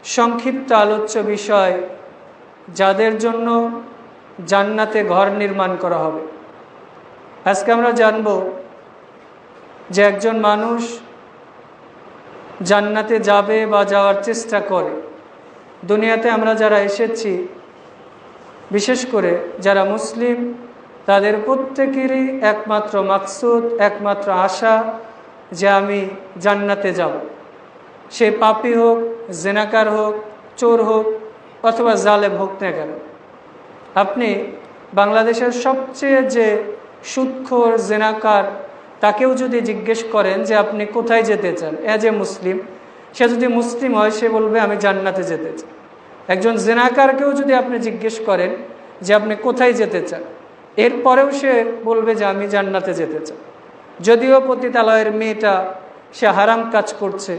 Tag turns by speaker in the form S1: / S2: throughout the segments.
S1: সংক্ষিপ্ত আলোচ্য বিষয়, যাদের জন্য জান্নাতে ঘর নির্মাণ করা হবে। আজকে আমরা জানব যে একজন মানুষ জান্নাতে যাবে বা যাওয়ার চেষ্টা করে। দুনিয়াতে আমরা যারা এসেছি, বিশেষ করে যারা মুসলিম, তাদের প্রত্যেকেরই একমাত্র মাকসুদ, একমাত্র আশা যে আমি জান্নাতে যাব। সে পাপী হোক, জেনাকার হোক, চোর হোক অথবা জালেম হোক না কেন। আপনি বাংলাদেশের সবচেয়ে যে সুদখোর, জেনাকার, তাকেও যদি জিজ্ঞেস করেন যে আপনি কোথায় যেতে চান, অ্যাজ এ মুসলিম, সে যদি মুসলিম হয় সে বলবে আমি জান্নাতে যেতে চাই। একজন জেনাকারকেও যদি আপনি জিজ্ঞেস করেন যে আপনি কোথায় যেতে চান, এরপরেও সে বলবে যে আমি জান্নাতে যেতে চাই। যদিও পতিতালয়ের মেয়েটা সে হারাম কাজ করছে,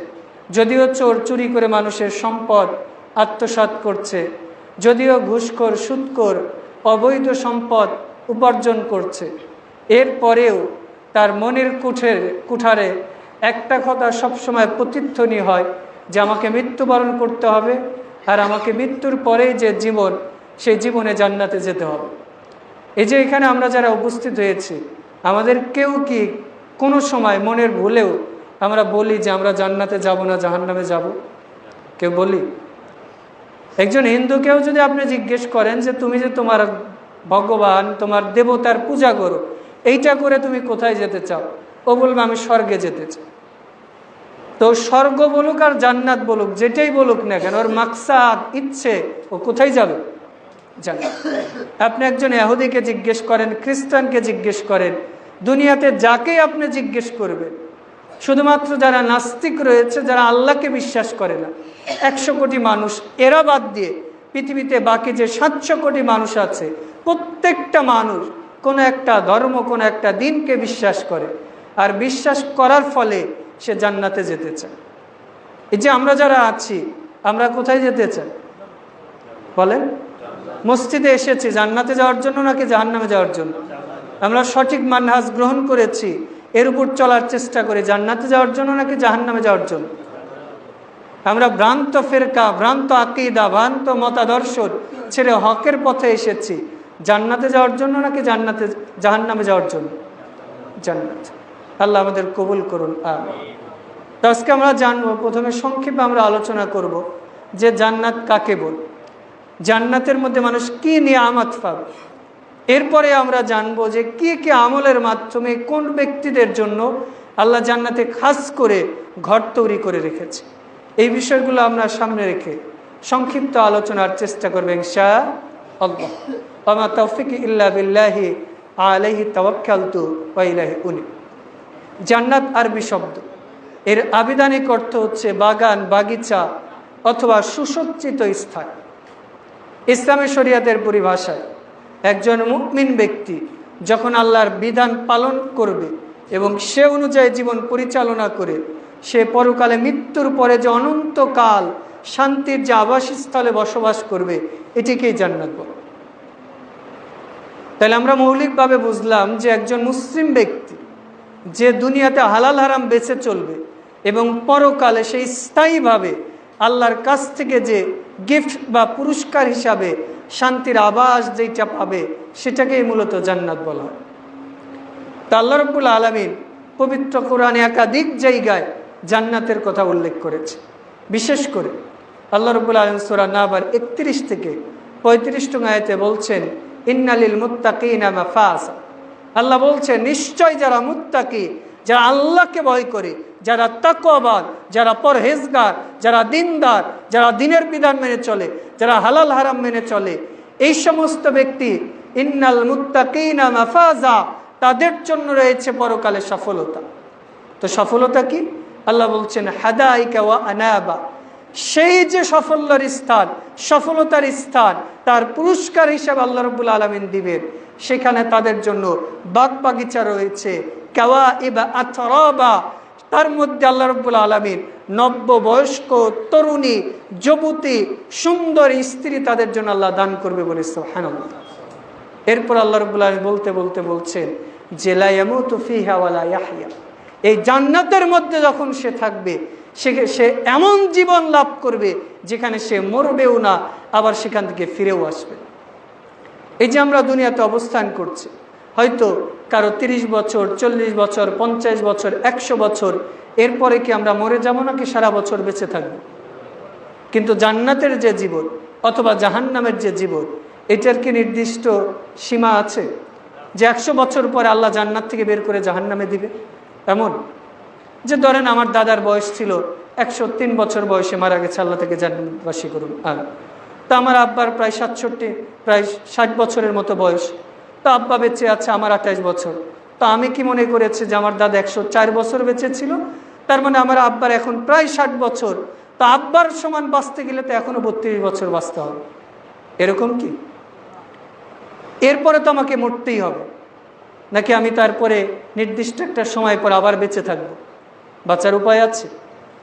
S1: যদিও চোর চুরি করে মানুষের সম্পদ আত্মসাৎ করছে, যদিও ঘুষখোর, সুদখোর অবৈধ সম্পদ উপার্জন করছে, এরপরেও তার মনের কুঠারে একটা কথা সবসময় প্রতিধ্বনি হয় যে আমাকে মৃত্যুবরণ করতে হবে, আর আমাকে মৃত্যুর পরেই যে জীবন, সেই জীবনে জান্নাতে যেতে হবে। এই যে এখানে আমরা যারা উপস্থিত হয়েছি, আমাদের কেউ কি কোনো সময় মনের ভুলেও আমরা বলি যে আমরা জান্নাতে যাব না, জাহান্নামে যাব? কেউ বলি? একজন হিন্দুকেও যদি আপনি জিজ্ঞেস করেন যে তুমি যে তোমার ভগবান, তোমার দেবতার পূজা করো, এইটা করে তুমি কোথায় যেতে চাও, ও বলবে আমি স্বর্গে যেতে চাই। তো স্বর্গ বলুক আর জান্নাত বলুক, যেটাই বলুক না কেন, ওর মাকসাদ, ইচ্ছে, ও কোথায় যাবে? জান্নাত। আপনি একজন ইহুদিকে জিজ্ঞেস করেন, খ্রিস্টানকে জিজ্ঞেস করেন, দুনিয়াতে যাকেই আপনি জিজ্ঞেস করবেন, শুধুমাত্র যারা নাস্তিক রয়েছে, যারা আল্লাহকে বিশ্বাস করে না, 100 কোটি মানুষ, এরা বাদ দিয়ে পৃথিবীতে বাকি যে 700 কোটি মানুষ আছে, প্রত্যেকটা মানুষ কোনো একটা ধর্ম, কোনো একটা দিনকে বিশ্বাস করে, আর বিশ্বাস করার ফলে সে জান্নাতে যেতে চায়। এই যে আমরা যারা আছি, আমরা কোথায় যেতে চাই বলেন? মসজিদে এসেছি জান্নাতে যাওয়ার জন্য নাকি জাহান্নামে যাওয়ার জন্য? আমরা সঠিক মানহাজ গ্রহণ করেছি, এর উপর চলার চেষ্টা করি, জান্নাতে যাওয়ার জন্য নাকি জাহান্নামে যাওয়ার জন্য? আমরা ভ্রান্ত ফেরকা, ভ্রান্ত আকীদা, ভ্রান্ত মতাদর্শ ছেড়ে হকের পথে এসেছি, জান্নাতে যাওয়ার জন্য নাকি জাহান্নামে যাওয়ার জন্য? জান্নাত। আল্লাহ আমাদের কবুল করুন, আমিন। তো আজকে আমরা জানবো, প্রথমে সংক্ষেপে আমরা আলোচনা করব যে জান্নাত কাকে বল, জান্নাতের মধ্যে মানুষ কি নিয়ামত পাবে। এরপরে আমরা জানবো যে কি কি আমলের মাধ্যমে কোন ব্যক্তিদের জন্য আল্লাহ জান্নাতে খাস করে ঘর তৈরি করে রেখেছে। এই বিষয়গুলো আমরা সামনে রেখে সংক্ষিপ্ত আলোচনার চেষ্টা করবো ইনশাআল্লাহ। ওয়া তাওফিক ইল্লা বিল্লাহি আলাইহি তাওয়াক্কালতু ওয়া ইলাইহি উনি। জান্নাত আরবি শব্দ, এর আবিধানিক অর্থ হচ্ছে বাগান, বাগিচা অথবা সুসজ্জিত স্থান। ইসলামী শরিয়াতের পরিভাষায় একজন মুমিন ব্যক্তি যখন আল্লাহর বিধান পালন করবে এবং সে অনুযায়ী জীবন পরিচালনা করে সে পরকালে মৃত্যুর পরে যে অনন্তকাল শান্তির যে আবাসস্থলে বসবাস করবে, এটিকেই জান্নাত বলে। তাহলে আমরা মৌলিকভাবে বুঝলাম যে একজন মুসলিম ব্যক্তি যে দুনিয়াতে হালাল হারাম বেঁচে চলবে এবং পরকালে সেই স্থায়ীভাবে আল্লাহর কাছ থেকে যে গিফট বা পুরস্কার হিসাবে শান্তির আবাস যেটা পাবে, সেটাকেই মূলত জান্নাত বলা হয়। তা আল্লাহ রাব্বুল আলামিন পবিত্র কোরআনে একাধিক জায়গায় জান্নাতের কথা উল্লেখ করেছে। বিশেষ করে আল্লাহ রাব্বুল আলামিন সূরা নাবার 31 থেকে 35 আয়াতে বলছেন, ইন্নালিল মুত্তাকিনা মাফাজা। আল্লাহ বলছেন নিশ্চয় যারা মুত্তাকি, যারা আল্লাহকে ভয় করে, যারা তাকওয়াবান, যারা পরহেজগার, যারা দিনদার, যারা দিনের বিধান মেনে চলে, যারা হালাল হারাম মেনে চলে, এই সমস্ত ব্যক্তি ইন্নাল মুত্তাকিনা মাফাজা, তাদের জন্য রয়েছে পরকালে সফলতা। তো সফলতা কি? আল্লাহ বলছেন হাদাইকা ওয়া আনাবা, সেই যে সাফল্যের স্থান, সফলতার স্থান, তার পুরস্কার হিসেবে আল্লাহ রাব্বুল আলামিন দিবেন। সেখানে তাদের জন্য বাগ বাগিচা রয়েছে, কাওয়াইবা আতরাবা, তার মধ্যে আল্লাহ রাব্বুল আলামিন নব্যবয়স্ক তরুণী, যুবতী, সুন্দর স্ত্রী তাদের জন্য আল্লাহ দান করবে বলে সুবহানাল্লাহ। এরপর আল্লাহ রাব্বুল আলামিন বলতে বলতে বলছেন যে লা ইয়ামুতু ফিহা ওয়া লা ইয়াহইয়া, এই জান্নাতের মধ্যে যখন সে থাকবে সে এমন জীবন লাভ করবে যেখানে সে মরবেও না, আবার সেখান থেকে ফিরেও আসবে। এই যে আমরা দুনিয়াতে অবস্থান করছি, হয়তো কারো 30 বছর, 40 বছর, 50 বছর, 100 বছর, এরপরে কি আমরা মরে যাব নাকি সারা বছর বেঁচে থাকবো? কিন্তু জান্নাতের যে জীবন অথবা জাহান্নামের যে জীবন, এটার কি নির্দিষ্ট সীমা আছে যে 100 বছর পরে আল্লাহ জান্নাত থেকে বের করে জাহান্নামে দিবে? এমন যে ধরেন আমার দাদার বয়স ছিল 103 বছর বয়সে মারা গেছে, আল্লাহ থেকে জান্নাতবাসী করুন। আর তা আমার আব্বার প্রায় 67, প্রায় 60 বছরের মতো বয়স, তো আব্বা বেঁচে আছে আমার 28 বছর। তো আমি কি মনে করেছি যে আমার দাদা 104 বছর বেঁচে ছিল, তার মানে আমার আব্বার এখন প্রায় 60 বছর, তো আব্বার সমান বাঁচতে গেলে তো এখনো 32 বছর বাঁচতে হবে, এরকম কি? এরপরে তো আমাকে মরতেই হবে, নাকি আমি তারপরে নির্দিষ্ট একটা সময় পর আবার বেঁচে থাকবো? বাঁচার উপায় আছে?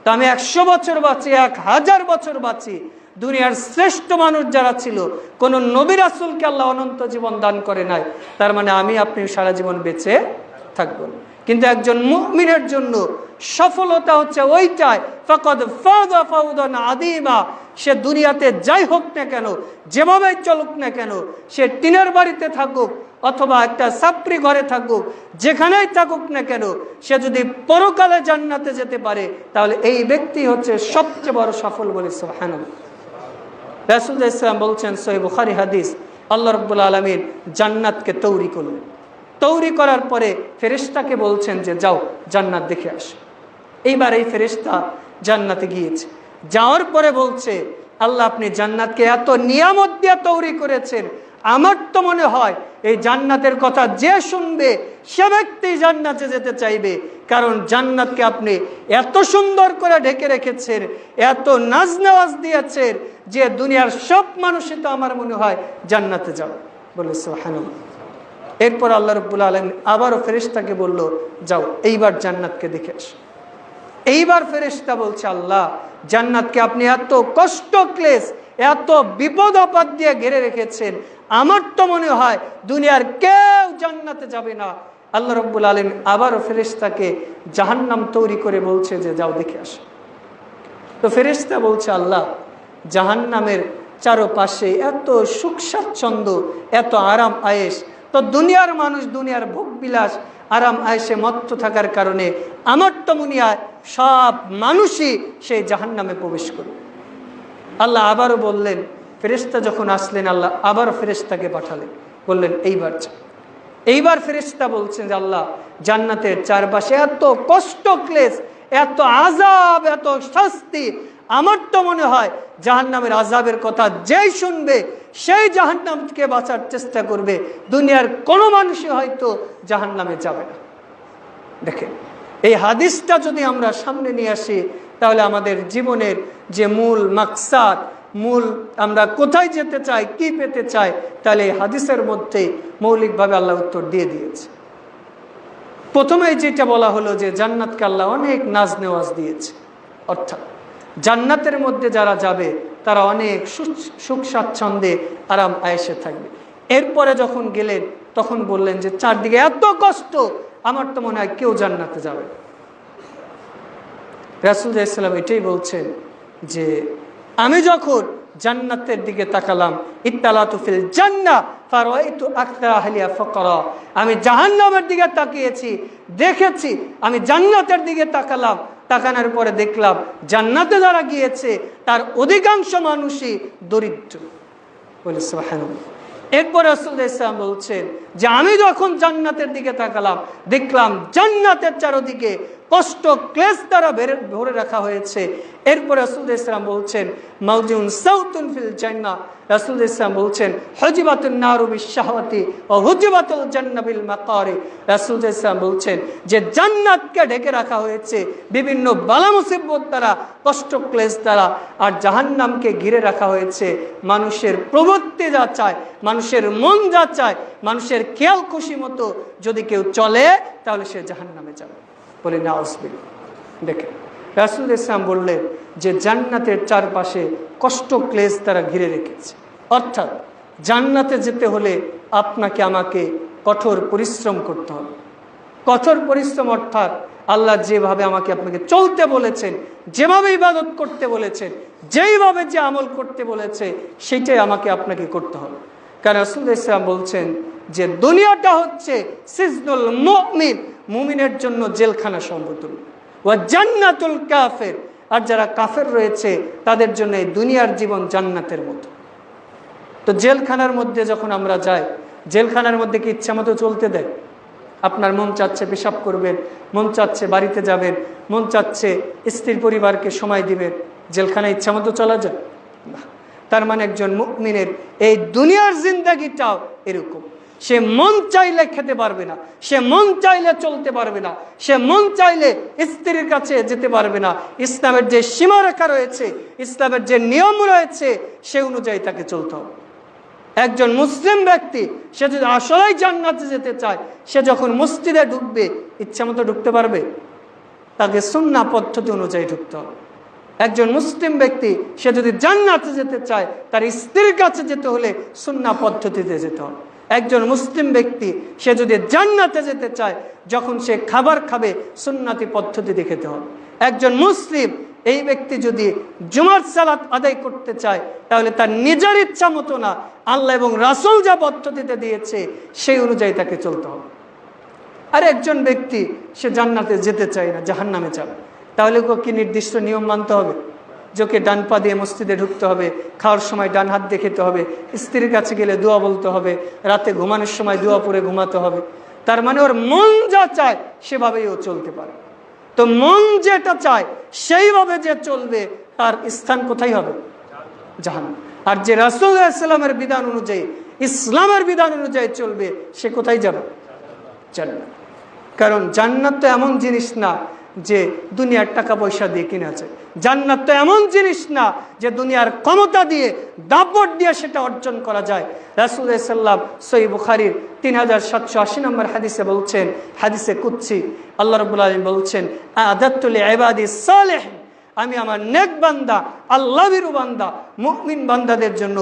S1: তো আমি 100 বছর বাঁচি, 1000 বছর বাঁচি, দুনিয়ার শ্রেষ্ঠ মানুষ যারা ছিল, কোন নবী রাসূলকে আল্লাহ অনন্ত জীবন দান করে নাই, তার মানে আমি আপনি সারা জীবন বেঁচে থাকবো। কিন্তু একজন মুমিনের জন্য সফলতা হচ্ছে ওইটাই, ফাকাদ ফাযা ফাওজান আযীমা। সে দুনিয়াতে যাই হোক না কেন, যেভাবে চলুক না কেন, সে টিনের বাড়িতে থাকুক অথবা একটা ছাপরি ঘরে থাকুক, যেখানেই থাকুক না কেন, সে যদি পরকালে জান্নাতে যেতে পারে, তাহলে এই ব্যক্তি হচ্ছে সবচেয়ে বড় সফল বলে সুবহানাল্লাহ। রাসূল সাল্লাল্লাহু আলাইহি ওয়াসাল্লাম বলছেন, সহিহ বুখারী হাদিস, আল্লাহ রাব্বুল আলামিন জান্নাতকে তৈরি করলেন। তৈরি করার পরে ফেরেশতাকে বলছেন যে যাও জান্নাত দেখে আসো। এইবার এই ফেরেশতা জান্নাতে গিয়েছে, যাওয়ার পরে বলছে, আল্লাহ আপনি জান্নাতকে এত নিয়ামত দিয়ে তৈরি করেছেন, আমার তো মনে হয় এই জান্নাতের কথা যে শুনবে সে ব্যক্তি জান্নাতে যেতে চাইবে, কারণ জান্নাতকে আপনি এত সুন্দর করে ঢেকে রেখেছেন, এত নাজ নেওয়াজ দিয়েছেন যে দুনিয়ার সব মানুষই তো আমার মনে হয় জান্নাতে যাবে বলে সুবহানাল্লাহ। এরপর আল্লাহ রাব্বুল আলামিন আবারও ফেরেশতাকে বলল, যাও এইবার জান্নাতকে দেখে আসো। এইবার ফেরেশতা বলছে, আল্লাহ জান্নাতকে আপনি এত কষ্ট ক্লেশ, এত বিপদ আপদ দিয়ে ঘিরে রেখেছেন, আমার তো মনে হয় দুনিয়ার কেউ জান্নাতে যাবে না। আল্লাহ রাব্বুল আলামিন আবারও ফেরেশতাকে জাহান্নাম তৈরি করে বলছে যে যাও দেখে আসো। তো ফেরেশতা বলছে, আল্লাহ জাহান্নামের চারপাশে এত সুখ স্বাচ্ছন্দ্য, এত আরাম আয়েশ, তো দুনিয়ার মানুষ দুনিয়ার ভোগ বিলাস আরাম আয়েশে মত্ত থাকার কারণে আমার তো মনে হয় সব মানুষই সেই জাহান্নামে প্রবেশ করবে। আল্লাহ আবারও বললেন, ফেরেশতা যখন আসলেন, আল্লাহ আবারও ফেরেশতাকে পাঠালেন, বললেন এইবার যাও। এইবার ফেরেশতা বলছেন যে আল্লাহ জান্নাতের চারপাশে এত কষ্ট ক্লেশ, এত আযাব, এত শাস্তি, আমার তো মনে হয় জাহান্নামের আযাবের কথা যেই শুনবে সেই জাহান্নাম থেকে বাঁচার চেষ্টা করবে, দুনিয়ার কোনো মানুষই হয়তো জাহান্নামে যাবে না। দেখেন, এই হাদিসটা যদি আমরা সামনে নিয়ে আসি, তাহলে আমাদের জীবনের যে মূল মাকসাদ, মূল আমরা কোথায় যেতে চাই, কি পেতে চাই, তাহলে এই হাদিসের মধ্যে মৌলিকভাবে আল্লাহ উত্তর দিয়ে দিয়েছে। প্রথমেই যেটা বলা হলো যে জান্নাতকে আল্লাহ অনেক নাজ নেওয়াজ দিয়েছে, অর্থাৎ জান্নাতের মধ্যে যারা যাবে তারা অনেক সুখ স্বাচ্ছন্দ্যে আরাম আয়েশে থাকবে। এরপরে যখন গেলেন তখন বললেন যে চারদিকে এত কষ্ট, আমার তো মনে হয় কেউ জান্নাতে যাবে। রাসূল সাল্লাল্লাহু আলাইহি ওয়াসাল্লাম এটাই বলছেন যে আমি যখন জান্নাতের দিকে তাকালাম, ইত্তালাতু ফিল জান্নাহ ফারাইতু আকতার আহলিয়া ফাকরা, আমি জাহান্নামের দিকে তাকিয়েছি, দেখেছি, আমি জান্নাতের দিকে তাকালাম, তাকানোর পরে দেখলাম জান্নাতে যারা গিয়েছে তার অধিকাংশ মানুষই দরিদ্র বলে সুবহানাল্লাহ। এরপর রাসূল সাল্লাল্লাহু আলাইহি ওয়াসাল্লাম বলছেন যে আমি যখন জান্নাতের দিকে তাকালাম, দেখলাম জান্নাতের চারদিকে কষ্ট ক্লেশ দ্বারা ভরে রাখা হয়েছে। এরপর রাসূল সাল্লাল্লাহু আলাইহি ওয়াসাল্লাম বলছেন মাউজিউন সাউতুন ফিল জান্নাহ, রাসূল সাল্লাল্লাহু আলাইহি ওয়াসাল্লাম বলছেন হুজিবাতুন নারু বিশ-শাহওয়াতি ওয়া হুজিবাতুল জান্নাহ বিল মাকারি, রাসূল সাল্লাল্লাহু আলাইহি ওয়াসাল্লাম বলছেন যে জান্নাতকে ঢেকে রাখা হয়েছে বিভিন্ন বালা মুসিবত দ্বারা, কষ্ট ক্লেশ দ্বারা, আর জাহান্নামকে ঘিরে রাখা হয়েছে মানুষের প্রবৃত্তি যা চায়, মানুষের মন যা চায়, মানুষের খেয়াল খুশি মতো যদি কেউ চলে তাহলে সে জাহান্নামে যাবে বলে নাউজুবিল্লাহ। দেখেন, রাসূল ইসলাম বললেন যে জান্নাতের চারপাশে কষ্ট ক্লেশ তারা ঘিরে রেখেছে, অর্থাৎ জান্নাতে যেতে হলে আপনাকে আমাকে কঠোর পরিশ্রম করতে হবে। কঠোর পরিশ্রম অর্থাৎ আল্লাহ যেভাবে আমাকে আপনাকে চলতে বলেছেন, যেভাবে ইবাদত করতে বলেছেন, যেইভাবে যে আমল করতে বলেছে, সেটাই আমাকে আপনাকে করতে হবে। কারণ রাসূলুল্লাহ ইসলাম বলছেন যে দুনিয়াটা হচ্ছে সিজনুল মুমিন, মুমিনের জন্য জেলখানা সমতুল্য, ওয়া জান্নাতুল কাফের, আর যারা কাফের রয়েছে তাদের জন্য এই দুনিয়ার জীবন জান্নাতের মতো। তো জেলখানার মধ্যে যখন আমরা যাই, জেলখানার মধ্যে কি ইচ্ছা মতো চলতে দেয়? আপনার মন চাচ্ছে পেশাব করবেন, মন চাচ্ছে বাড়িতে যাবেন, মন চাচ্ছে স্ত্রীর পরিবারকে সময় দিবেন, জেলখানায় ইচ্ছা মতো চলা যায় না। তার মানে একজন মুমিনের এই দুনিয়ার জিন্দেগিটাও এরকম। সে মন চাইলে খেতে পারবে না, সে মন চাইলে চলতে পারবে না, সে মন চাইলে স্ত্রীর কাছে যেতে পারবে না। ইসলামের যে সীমারেখা রয়েছে, ইসলামের যে নিয়ম রয়েছে, সে অনুযায়ী তাকে চলতে হবে। একজন মুসলিম ব্যক্তি সে যদি আসলেই জান্নাতে যেতে চায়, সে যখন মসজিদে ঢুকবে ইচ্ছা মতো ঢুকতে পারবে? তাকে সুন্নাহ পদ্ধতি অনুযায়ী ঢুকতে হবে। একজন মুসলিম ব্যক্তি সে যদি জান্নাতে যেতে চায়, তার স্ত্রীর কাছে যেতে হলে সুন্নাহ পদ্ধতিতে যেতে হবে। একজন মুসলিম ব্যক্তি সে যদি জান্নাতে যেতে চায়, যখন সে খাবার খাবে সুন্নতি পদ্ধতিতে খেতে হবে। একজন মুসলিম এই ব্যক্তি যদি জুমার সালাত আদায় করতে চায়, তাহলে তার নিজের ইচ্ছা মতো না, আল্লাহ এবং রাসূল যা পদ্ধতিতে দিয়েছে সেই অনুযায়ী তাকে চলতে হবে। আর একজন ব্যক্তি সে জান্নাতে যেতে চায় না, জাহান্নামে যাবে, তাহলে কি নির্দিষ্ট নিয়ম মানতে হবে? যোকে ডান পা দিয়ে মসজিদে ঢুকতে হবে, খাওয়ার সময় ডান হাত দিয়ে খেতে হবে, স্ত্রীর কাছে গেলে দোয়া বলতে হবে, রাতে ঘুমানোর সময় দোয়া পড়ে ঘুমাতে হবে। তার মানে ওর মন যা চায় সেভাবেই ও চলতে পারে। তো মন যেটা চায় সেইভাবে যে চলবে, তার স্থান কোথায় হবে? জাহান্নাম। আর যে রাসূলুল্লাহ সাল্লাল্লাহু আলাইহি ওয়াসাল্লামের বিধান অনুযায়ী, ইসলামের বিধান অনুযায়ী চলবে, সে কোথায় যাবে? জান্নাত। কারণ জান্নাত তো এমন জিনিস না যে দুনিয়ার টাকা পয়সা দিয়ে কিনা যায়। জান্নাত তো এমন জিনিস না যে দুনিয়ার ক্ষমতা দিয়ে, দাপট দিয়ে সেটা অর্জন করা যায়। রাসূলুল্লাহ সাল্লাল্লাহু আলাইহি ওয়াসাল্লাম সহিহ বুখারীর 3780 নম্বর হাদিসে বলছেন, হাদিসে কুদসি, আল্লাহ রাব্বুল আলামিন বলছেন, আ'দাতু লিইবাদিস সালিহিন, আমি আমার নেক বান্দা, আল্লাহর বান্দা, মুমিন বান্দাদের জন্য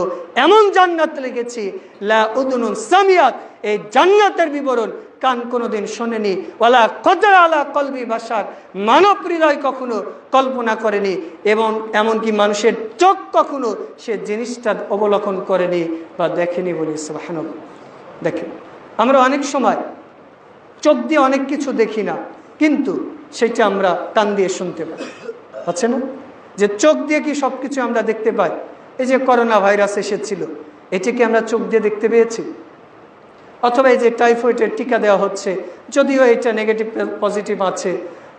S1: এমন জান্নাত লিখেছি, লা উদুনুন সামিয়াত, এই জান্নাতের বিবরণ কান কোনোদিন শোনেনি, ওয়ালা কদরা আলা কলবি বাশার, মানব হৃদয় কখনো কল্পনা করেনি, এবং এমনকি মানুষের চোখ কখনো সে জিনিসটা অবলোকন করেনি বা দেখেনি বলে সুবহানাল্লাহ। দেখেন, আমরা অনেক সময় চোখ দিয়ে অনেক কিছু দেখি না, কিন্তু সেটা আমরা কান দিয়ে শুনতে পাই, আছে না? যে চোখ দিয়ে কি সব কিছু আমরা দেখতে পাই? এই যে করোনা ভাইরাস এসেছিল, এটি কি আমরা চোখ দিয়ে দেখতে পেয়েছি? অথবা এই যে টাইফয়েডের টিকা দেওয়া হচ্ছে, যদিও এটা নেগেটিভ পজিটিভ আছে,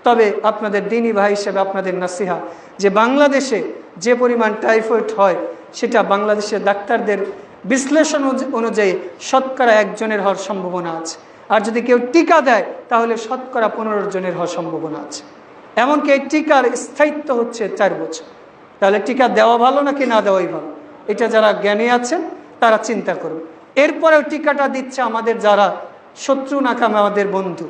S1: তবে আপনাদের দ্বীনী ভাই হিসেবে আপনাদের নাসিহা, যে বাংলাদেশে যে পরিমাণ টাইফয়েড হয়, সেটা বাংলাদেশের ডাক্তারদের বিশ্লেষণ অনুযায়ী শতকরা 1 জনের হওয়ার সম্ভাবনা আছে। আর যদি কেউ টিকা দেয় তাহলে শতকরা 15 জনের হওয়ার সম্ভাবনা আছে। এমনকি এই টিকার স্থায়িত্ব হচ্ছে 4 বছর। তাহলে টিকা দেওয়া ভালো নাকি না দেওয়াই ভালো? এটা যারা জ্ঞানী আছেন তারা চিন্তা করবে। এরপরেও টিকাটা দিচ্ছে আমাদের যারা শত্রু নাকাম, আমাদের বন্ধু,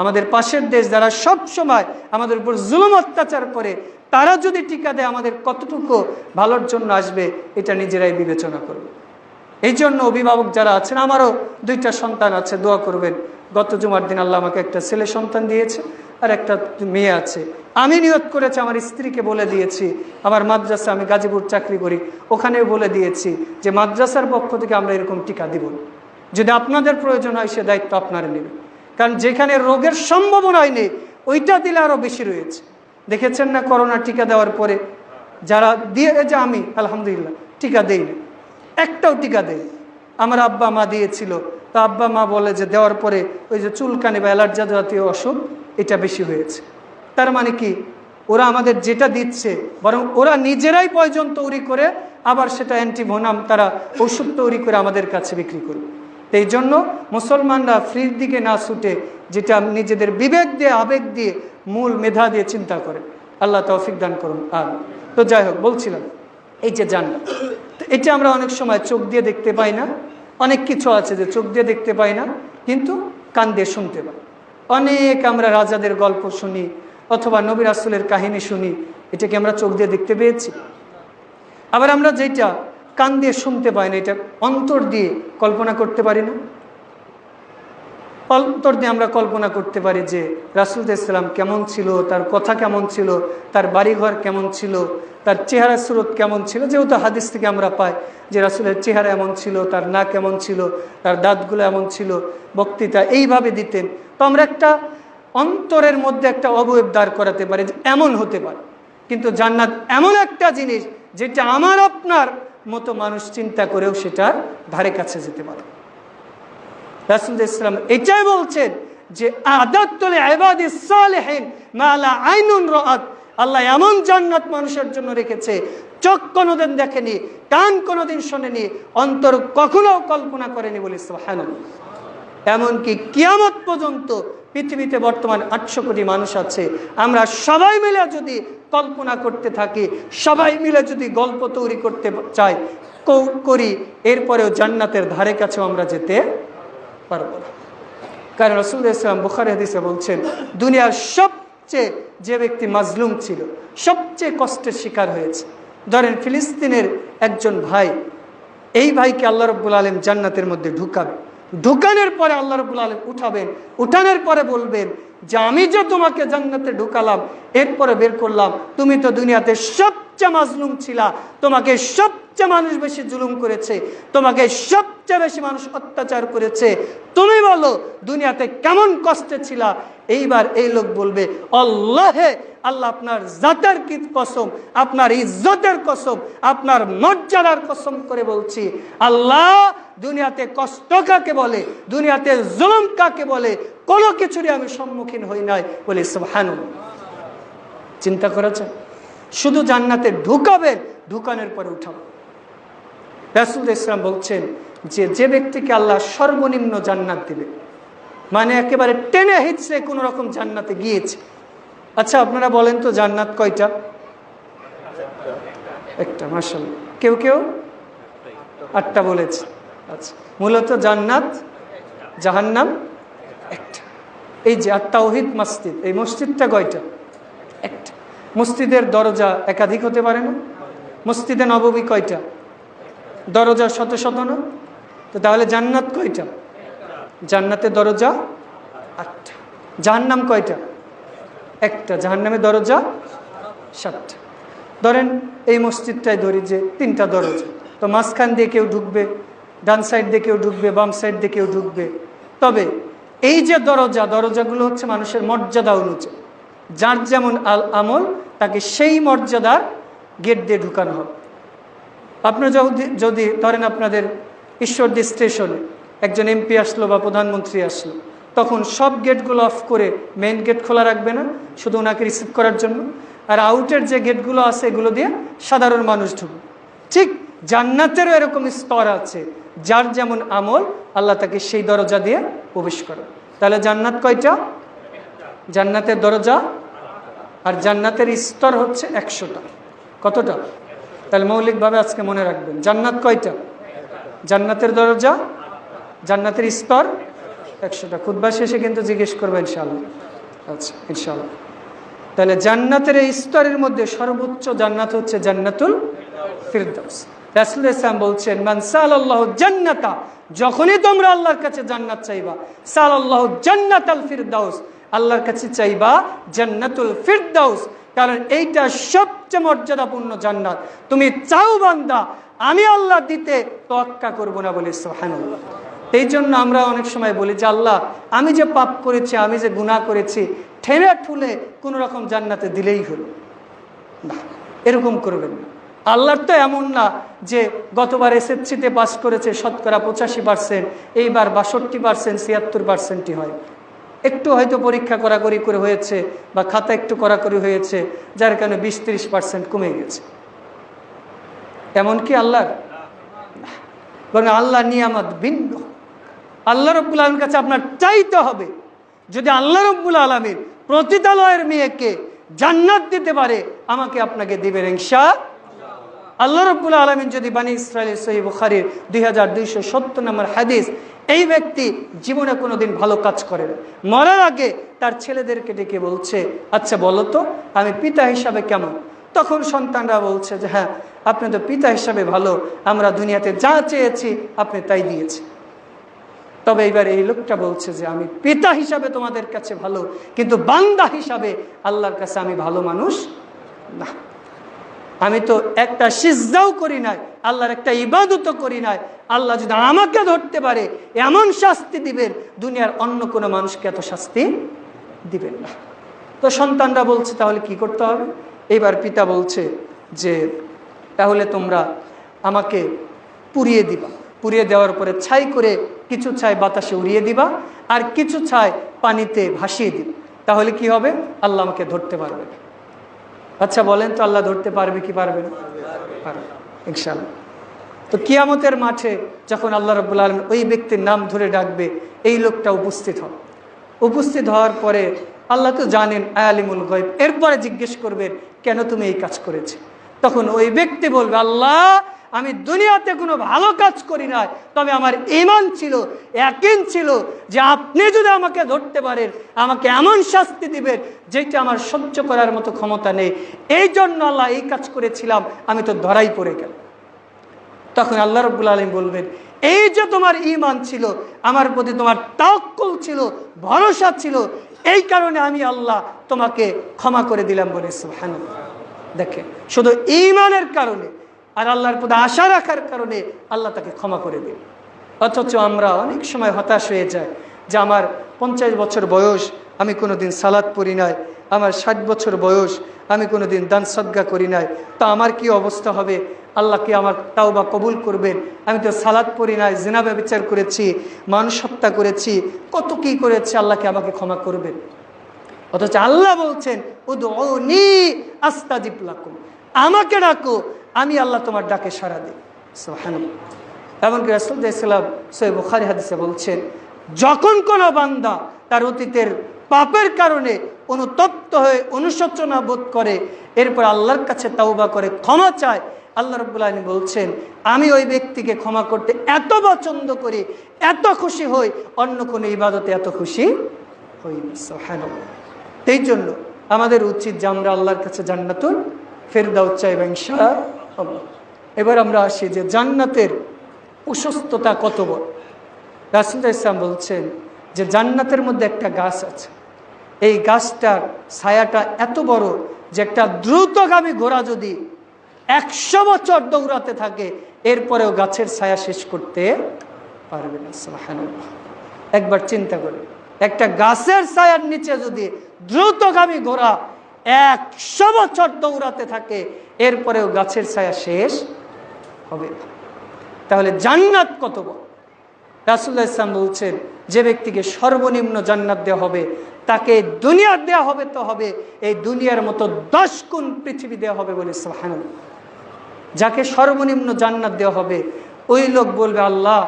S1: আমাদের পাশের দেশ, যারা সব সময় আমাদের উপর জুলুম অত্যাচার করে, তারা যদি টিকা দেয় আমাদের কতটুকু ভালোর জন্য আসবে, এটা নিজেরাই বিবেচনা করবে। এই জন্য অভিভাবক যারা আছেন, আমারও 2টা সন্তান আছে, দোয়া করবেন। গত জুমার দিন আল্লাহ আমাকে একটা ছেলে সন্তান দিয়েছে আর একটা মেয়ে আছে। আমি নিয়ত করেছি, আমার স্ত্রীকে বলে দিয়েছি, আমার মাদ্রাসা, আমি গাজীপুর চাকরি করি, ওখানেও বলে দিয়েছি যে মাদ্রাসার পক্ষ থেকে আমরা এরকম টিকা দিব। যদি আপনাদের প্রয়োজন হয় সে দায়িত্ব আপনারা নেবেন। কারণ যেখানে রোগের সম্ভাবনাই নেই, ওইটা দিলে আরও বেশি রয়েছে। দেখেছেন না করোনা টিকা দেওয়ার পরে যারা দিয়ে, যে আমি আলহামদুলিল্লাহ টিকা দেই না, একটাও টিকা দেই। আমার আব্বা মা দিয়েছিল, তা আব্বা মা বলে যে দেওয়ার পরে ওই যে চুলকানি বা অ্যালার্জি জাতীয় অসুখ এটা বেশি হয়েছে। তার মানে কি, ওরা আমাদের যেটা দিচ্ছে, বরং ওরা নিজেরাই পয়জন তৈরি করে আবার সেটা অ্যান্টিভেনাম, তারা ওষুধ তৈরি করে আমাদের কাছে বিক্রি করবে। এই জন্য মুসলমানরা ফ্রির দিকে না ছুটে, যেটা নিজেদের বিবেক দিয়ে, আবেগ দিয়ে, মূল মেধা দিয়ে চিন্তা করে, আল্লাহ তৌফিক দান করুন। আর তো যাই হোক, বলছিলাম এই যে জান্নাত, এটা আমরা অনেক সময় চোখ দিয়ে দেখতে পাই না। অনেক কিছু আছে যে চোখ দিয়ে দেখতে পাই না, কিন্তু কান দিয়ে শুনতে পাই। অনেক আমরা রাজাদের গল্প শুনি অথবা নবী রাসূলের কাহিনী শুনি, এটাকে আমরা চোখ দিয়ে দেখতে পেয়েছি। আবার আমরা যেটা কান দিয়ে শুনতে পাই না, এটা অন্তর দিয়ে কল্পনা করতে পারি না। অন্তর দিয়ে আমরা কল্পনা করতে পারি যে রাসূল ইসলাম কেমন ছিল, তার কথা কেমন ছিল, তার বাড়িঘর কেমন ছিল, তার চেহারা সুরত কেমন ছিল। যেহেতু হাদিস থেকে আমরা পাই যে রাসূলের চেহারা এমন ছিল, তার নাক কেমন ছিল, তার দাঁতগুলো এমন ছিল, বক্তৃতা এইভাবে দিতেন। তো আমরা একটা অন্তরের মধ্যে একটা অবয়ব দাঁড় করাতে পারি যে এমন হতে পারে। কিন্তু জান্নাত এমন একটা জিনিস যেটা আমার আপনার মতো মানুষ চিন্তা করেও সেটার ধারে কাছে যেতে পারে। রাসূল ইসলাম এটাই বলছেন যে আদাতুল ইবাদিস সালিহিন মা লা আইনুন রাআত, আল্লাহ এমন জান্নাত মানুষের জন্য রেখেছে চোখ কোনোদিন দেখেনি, কান কোনোদিন শোনেনি, অন্তর কখনো কল্পনা করেনি বলে সুবহানাল্লাহ। এমনকি কিয়ামত পর্যন্ত পৃথিবীতে বর্তমান 800 কোটি মানুষ আছে, আমরা সবাই মিলে যদি কল্পনা করতে থাকি, সবাই মিলে যদি গল্প তৈরি করতে চাই করি, এরপরেও জান্নাতের ধারে কাছেও আমরা যেতে পারবো না। কারণ রাসূলুল্লাহ সাল্লাল্লাহু আলাইহি ওয়াসাল্লাম বুখারী হাদিসে বলছেন, দুনিয়ার সবচেয়ে যে ব্যক্তি মাজলুম ছিল, সবচেয়ে কষ্টের শিকার হয়েছে, ধরেন ফিলিস্তিনের একজন ভাই, এই ভাইকে আল্লাহ রাব্বুল আলামিন জান্নাতের মধ্যে ঢুকাবে। ঢুকানোর পরে আল্লাহ রাব্বুল আলামিন উঠাবেন, উঠানোর পরে বলবেন যে আমি যে তোমাকে জান্নাতে ঢুকালাম, এরপরে বের করলাম, তুমি তো দুনিয়াতে সবচেয়ে মাজলুম ছিলা, তোমাকে সবচেয়ে মানুষ বেশি জুলুম করেছে, তোমাকে সবচেয়ে বেশি মানুষ অত্যাচার করেছে, তুমি বলো দুনিয়াতে কেমন কষ্টে ছিলা। এইবার এই লোক বলবে, আল্লাহে, আল্লাহ আপনার জাতের কি কসম, আপনার ইজ্জতের কসম, আপনার মর্যাদার কসম করে বলছি, আল্লাহ দুনিয়াতে কষ্ট কাকে বলে, দুনিয়াতে জুলুম কাকে বলে, কোনো কিছুরই আমি সম্মুখীন হই নাই বলে সুবহানাল্লাহ। চিন্তা করেছেন? শুধু জান্নাতে ঢুকাবেন, ঢুকানোর পরে উঠাবেন। রাসূল ইসলাম বলছেন যে যে ব্যক্তিকে আল্লাহ সর্বনিম্ন জান্নাত দিবে, মানে একেবারে টেনে হিচড়ে কোনো রকম জান্নাতে গিয়েছে। আচ্ছা আপনারা বলেন তো জান্নাত কয়টা? একটা, মাশাআল্লাহ। কেউ কেউ 8টা বলেছে। আচ্ছা, মূলত জান্নাত জাহান্নাম একটা। এই যে আত-তাওহীদ মসজিদ, এই মসজিদটা কয়টা? একটা। মসজিদের দরজা একাধিক হতে পারে না? মসজিদে নববী কয়টা? দরজা শত শত না? তো তাহলে জান্নাত কয়টা? জান্নাতের দরজা 8টা। জাহান্নাম কয়টা? একটা। জাহান্নামের দরজা 7টা। ধরেন এই মসজিদটাই ধরি যে 3টা দরজা, তো মাঝখান দিয়ে কেউ ঢুকবে, ডান সাইড দিয়ে কেউ ঢুকবে, বাম সাইড দিয়ে কেউ ঢুকবে। তবে এই যে দরজাগুলো হচ্ছে মানুষের মর্যাদা অনুযায়ী, যার যেমন আমল তাকে সেই মর্যাদার গেট দিয়ে ঢুকানো হবে। আপনার যদি ধরেন আপনাদের ঈশ্বরদী স্টেশনে একজন এমপি আসলো বা প্রধানমন্ত্রী আসলো, তখন সব গেটগুলো অফ করে মেইন গেট খোলা রাখবে না, শুধু ওনাকে রিসিভ করার জন্য, আর আউটের যে গেটগুলো আছে এগুলো দিয়ে সাধারণ মানুষ ঢুকবে। ঠিক জান্নাতেরও এরকম স্তর আছে, যার যেমন আমল আল্লাহ তাকে সেই দরজা দিয়ে প্রবেশ করে। তাহলে জান্নাত কয়টা? জান্নাতের দরজা আর জান্নাতের স্তর হচ্ছে 100টা। কতটা? তাহলে মৌলিকভাবে আজকে মনে রাখবেন, জান্নাত কয়টা? জান্নাতের দরজা, জান্নাতের স্তর 100টা। খুতবা শেষে কিন্তু জিজ্ঞেস করবেন ইনশাআল্লাহ। আচ্ছা, ইনশাআল্লাহ। তাহলে জান্নাতের এই স্তরের মধ্যে সর্বোচ্চ জান্নাত হচ্ছে জান্নাতুল ফিরদাউস। রাসূল ইসলাম বলছেন, মান সালাল্লাহু জান্নাতা, যখনই তোমরা আল্লাহর কাছে জান্নাত চাইবা, সালাল্লাহু জান্নাতাল ফিরদাউস, আল্লাহর কাছে চাইবা জান্নাতুল ফিরদাউস, কারণ এইটা সবচেয়ে মর্যাদাপূর্ণ জান্নাত। তুমি চাও বান্দা, আমি আল্লাহ দিতে তোয়াক্কা করব না বলে সুবহানাল্লাহ। এই জন্য আমরা অনেক সময় বলি যে আল্লাহ আমি যে পাপ করেছি, আমি যে গুনাহ করেছি, ঠেলে ঠুলে কোনো রকম জান্নাতে দিলেই হলো না, এরকম করবেন না। আল্লাহর তো এমন না যে গতবার এসএসসিতে পাস করেছে শতকরা 85%, এইবার 62%, 76%ই হয়। একটু হয়তো পরীক্ষা কড়াকড়ি করে হয়েছে বা খাতা একটু কড়াকড়ি হয়েছে, যার কারণে 20-30% কমে গেছে। এমন কি আল্লাহর? বরং আল্লাহ নিয়ামত ভিন্ন। আল্লাহ রাব্বুল আলামিনের কাছে আপনার চাইতে হবে। যদি আল্লাহ রাব্বুল আলামিন প্রতিদালয়ের মেয়েকে জান্নাত দিতে পারে, আমাকে আপনাকে দিবেন ইনশাআল্লাহ। আল্লাহ রাব্বুল আলামিন যদি বানী ইসরাঈলের সহিহ বুখারীর 2270 নম্বর হাদিস, এই ব্যক্তি জীবনে কোনোদিন ভালো কাজ করে না, মরার আগে তার ছেলেদেরকে ডেকে বলছে, আচ্ছা বলো তো আমি পিতা হিসাবে কেমন? তখন সন্তানরা বলছে যে হ্যাঁ, আপনি তো পিতা হিসাবে ভালো, আমরা দুনিয়াতে যা চেয়েছি আপনি তাই দিয়েছি। তবে এবার এই লোকটা বলছে যে আমি পিতা হিসাবে তোমাদের কাছে ভালো, কিন্তু বান্দা হিসাবে আল্লাহর কাছে আমি ভালো মানুষ না। আমি তো একটা সিজদাও করি নাই, আল্লাহর একটা ইবাদতও করি নাই। আল্লাহ যদি আমাকে ধরতে পারে এমন শাস্তি দিবেন, দুনিয়ার অন্য কোনো মানুষকে এত শাস্তি দিবেন না। তো সন্তানরা বলছে তাহলে কি করতে হবে? এইবার পিতা বলছে যে তাহলে তোমরা আমাকে পুড়িয়ে দিবা, পুড়িয়ে দেওয়ার পরে ছাই করে কিছু ছাই বাতাসে উড়িয়ে দিবা আর কিছু ছাই পানিতে ভাসিয়ে দিবা, তাহলে কি হবে? আল্লাহ আমাকে ধরতে পারবে। আচ্ছা বলেন তো, আল্লাহ ধরতে পারবে কি পারবে না? পারবে ইনশাআল্লাহ। তো কিয়ামতের মাঠে যখন আল্লাহ রাব্বুল আলামিন ওই ব্যক্তির নাম ধরে ডাকবে, এই লোকটা উপস্থিত হবে। উপস্থিত হওয়ার পরে আল্লাহ তো জানেন আলিমুল গায়ব, এরপরে জিজ্ঞেস করবেন কেন তুমি এই কাজ করেছে? তখন ওই ব্যক্তি বলবে আল্লাহ আমি দুনিয়াতে কোনো ভালো কাজ করি নাই, তবে আমার ঈমান ছিল, ইয়াকিন ছিল যে আপনি যদি আমাকে ধরতে পারেন আমাকে এমন শাস্তি দিবেন যেটা আমার সহ্য করার মতো ক্ষমতা নেই, এই জন্য আল্লাহ এই কাজ করেছিলাম, আমি তো ধরাই পড়ে গেল। তখন আল্লাহ রাব্বুল আলামিন বলবেন এই যে তোমার ঈমান ছিল, আমার প্রতি তোমার তাওয়াক্কুল ছিল, ভরসা ছিল, এই কারণে আমি আল্লাহ তোমাকে ক্ষমা করে দিলাম বলে সুবহানাল্লাহ। দেখেন, শুধু ঈমানের কারণে আর আল্লাহর প্রতি আশা রাখার কারণে আল্লাহ তাকে ক্ষমা করে দিল। অথচ আমরা অনেক সময় হতাশ হয়ে যাই যে আমার 50 বছর বয়স, আমি কোনোদিন সালাত পড়ি নাই, আমার 60 বছর বয়স, আমি কোনোদিন দান সদকা করি নাই, তো আমার কি অবস্থা হবে? আল্লাহ কি আমার তাওবা কবুল করবেন? আমি তো সালাত পড়ি নাই, জিনা ব্যভিচার করেছি, মানুষ হত্যা করেছি, কত কি করেছি, আল্লাহকে আমাকে ক্ষমা করবেন? অথচ আল্লাহ বলছেন উদউনি আস্তাজিব লাকুম, আমাকে ডাকো, আমি আল্লাহ তোমার ডাকে সাড়া দিই। সুবহানাল্লাহ। এমনকি রাসূল সাল্লাল্লাহু আলাইহি ওয়াসাল্লাম সহিহ বুখারী হাদিসে বলছেন যখন কোনো বান্দা তার অতীতের পাপের কারণে অনুতপ্ত হয়ে অনুশোচনা বোধ করে, এরপর আল্লাহর কাছে তাওবা করে ক্ষমা চায়, আল্লাহ রাব্বুল আলামিন বলছেন আমি ওই ব্যক্তিকে ক্ষমা করতে এত পছন্দ করি, এত খুশি হই, অন্য কোনো ইবাদতে এত খুশি হই না। সুবহানাল্লাহ। এই জন্য আমাদের উচিত যে আমরা আল্লাহর কাছে জান্নাতুল ফেরদাউস চাইব ইনশাআল্লাহ। এবার আমরা আসি যে জান্নাতের প্রশস্ততা কত বড়। রাসূল ইসলাম বলছেন যে জান্নাতের মধ্যে একটা গাছ আছে, এই গাছটার ছায়াটা এত বড় যে একটা দ্রুতগামী ঘোড়া যদি 100 বছর দৌড়াতে থাকে এরপরেও গাছের ছায়া শেষ করতে পারবে না। সুবহানাল্লাহ। একবার চিন্তা করে, একটা গাছের ছায়ার নিচে যদি দ্রুতগামী ঘোড়া 100 বছর দৌড়াতে থাকে এরপরেও গাছের ছায়া শেষ হবে না, তাহলে জান্নাত কত বড়। রাসূলুল্লাহ ইসলাম বলছেন যে ব্যক্তিকে সর্বনিম্ন জান্নাত দেওয়া হবে তাকে দুনিয়া দেওয়া হবে তো হবে, এই দুনিয়ার মতো 10 গুণ পৃথিবী দেওয়া হবে বলে সুবহানাল্লাহ। যাকে সর্বনিম্ন জান্নাত দেওয়া হবে ওই লোক বলবে আল্লাহ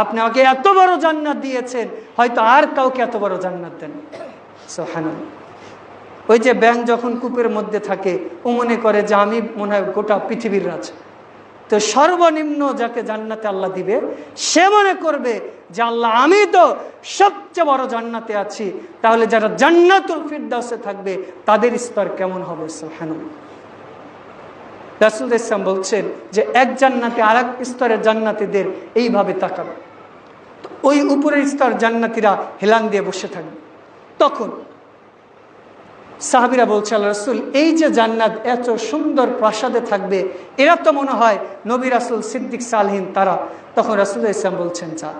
S1: আপনি আমাকে এত বড় জান্নাত দিয়েছেন, হয়তো আর কাউকে এত বড় জান্নাত দেন। সুবহানাল্লাহ। ওই যে ব্যাঙ যখন কূপের মধ্যে থাকে ও মনে করে যে আমি মনে হয় গোটা পৃথিবীর রাজা, তো সর্বনিম্ন যাকে জান্নাতে আল্লাহ দিবে সে মনে করবে যে আল্লাহ আমি তো সবচেয়ে বড় জান্নাতে আছি, তাহলে যারা জান্নাতুল ফিরদাউসে থাকবে তাদের স্তর কেমন হবে। সুবহানাল্লাহ। রাসূল ইসলাম বলছেন যে এক জান্নাতে আর এক স্তরের জান্নাতীদের এইভাবে তাকাবে, ওই উপরের স্তর জান্নাতীরা হেলান দিয়ে বসে থাকবে। তখন সাহাবীরা বলছে আল্লাহ রাসূল এই যে জান্নাত এত সুন্দর প্রাসাদে থাকবে, এরা তো মনে হয় নবী রাসূল সিদ্দিক সালেহীন তারা। তখন রাসূল ইসলাম বলছেন যা,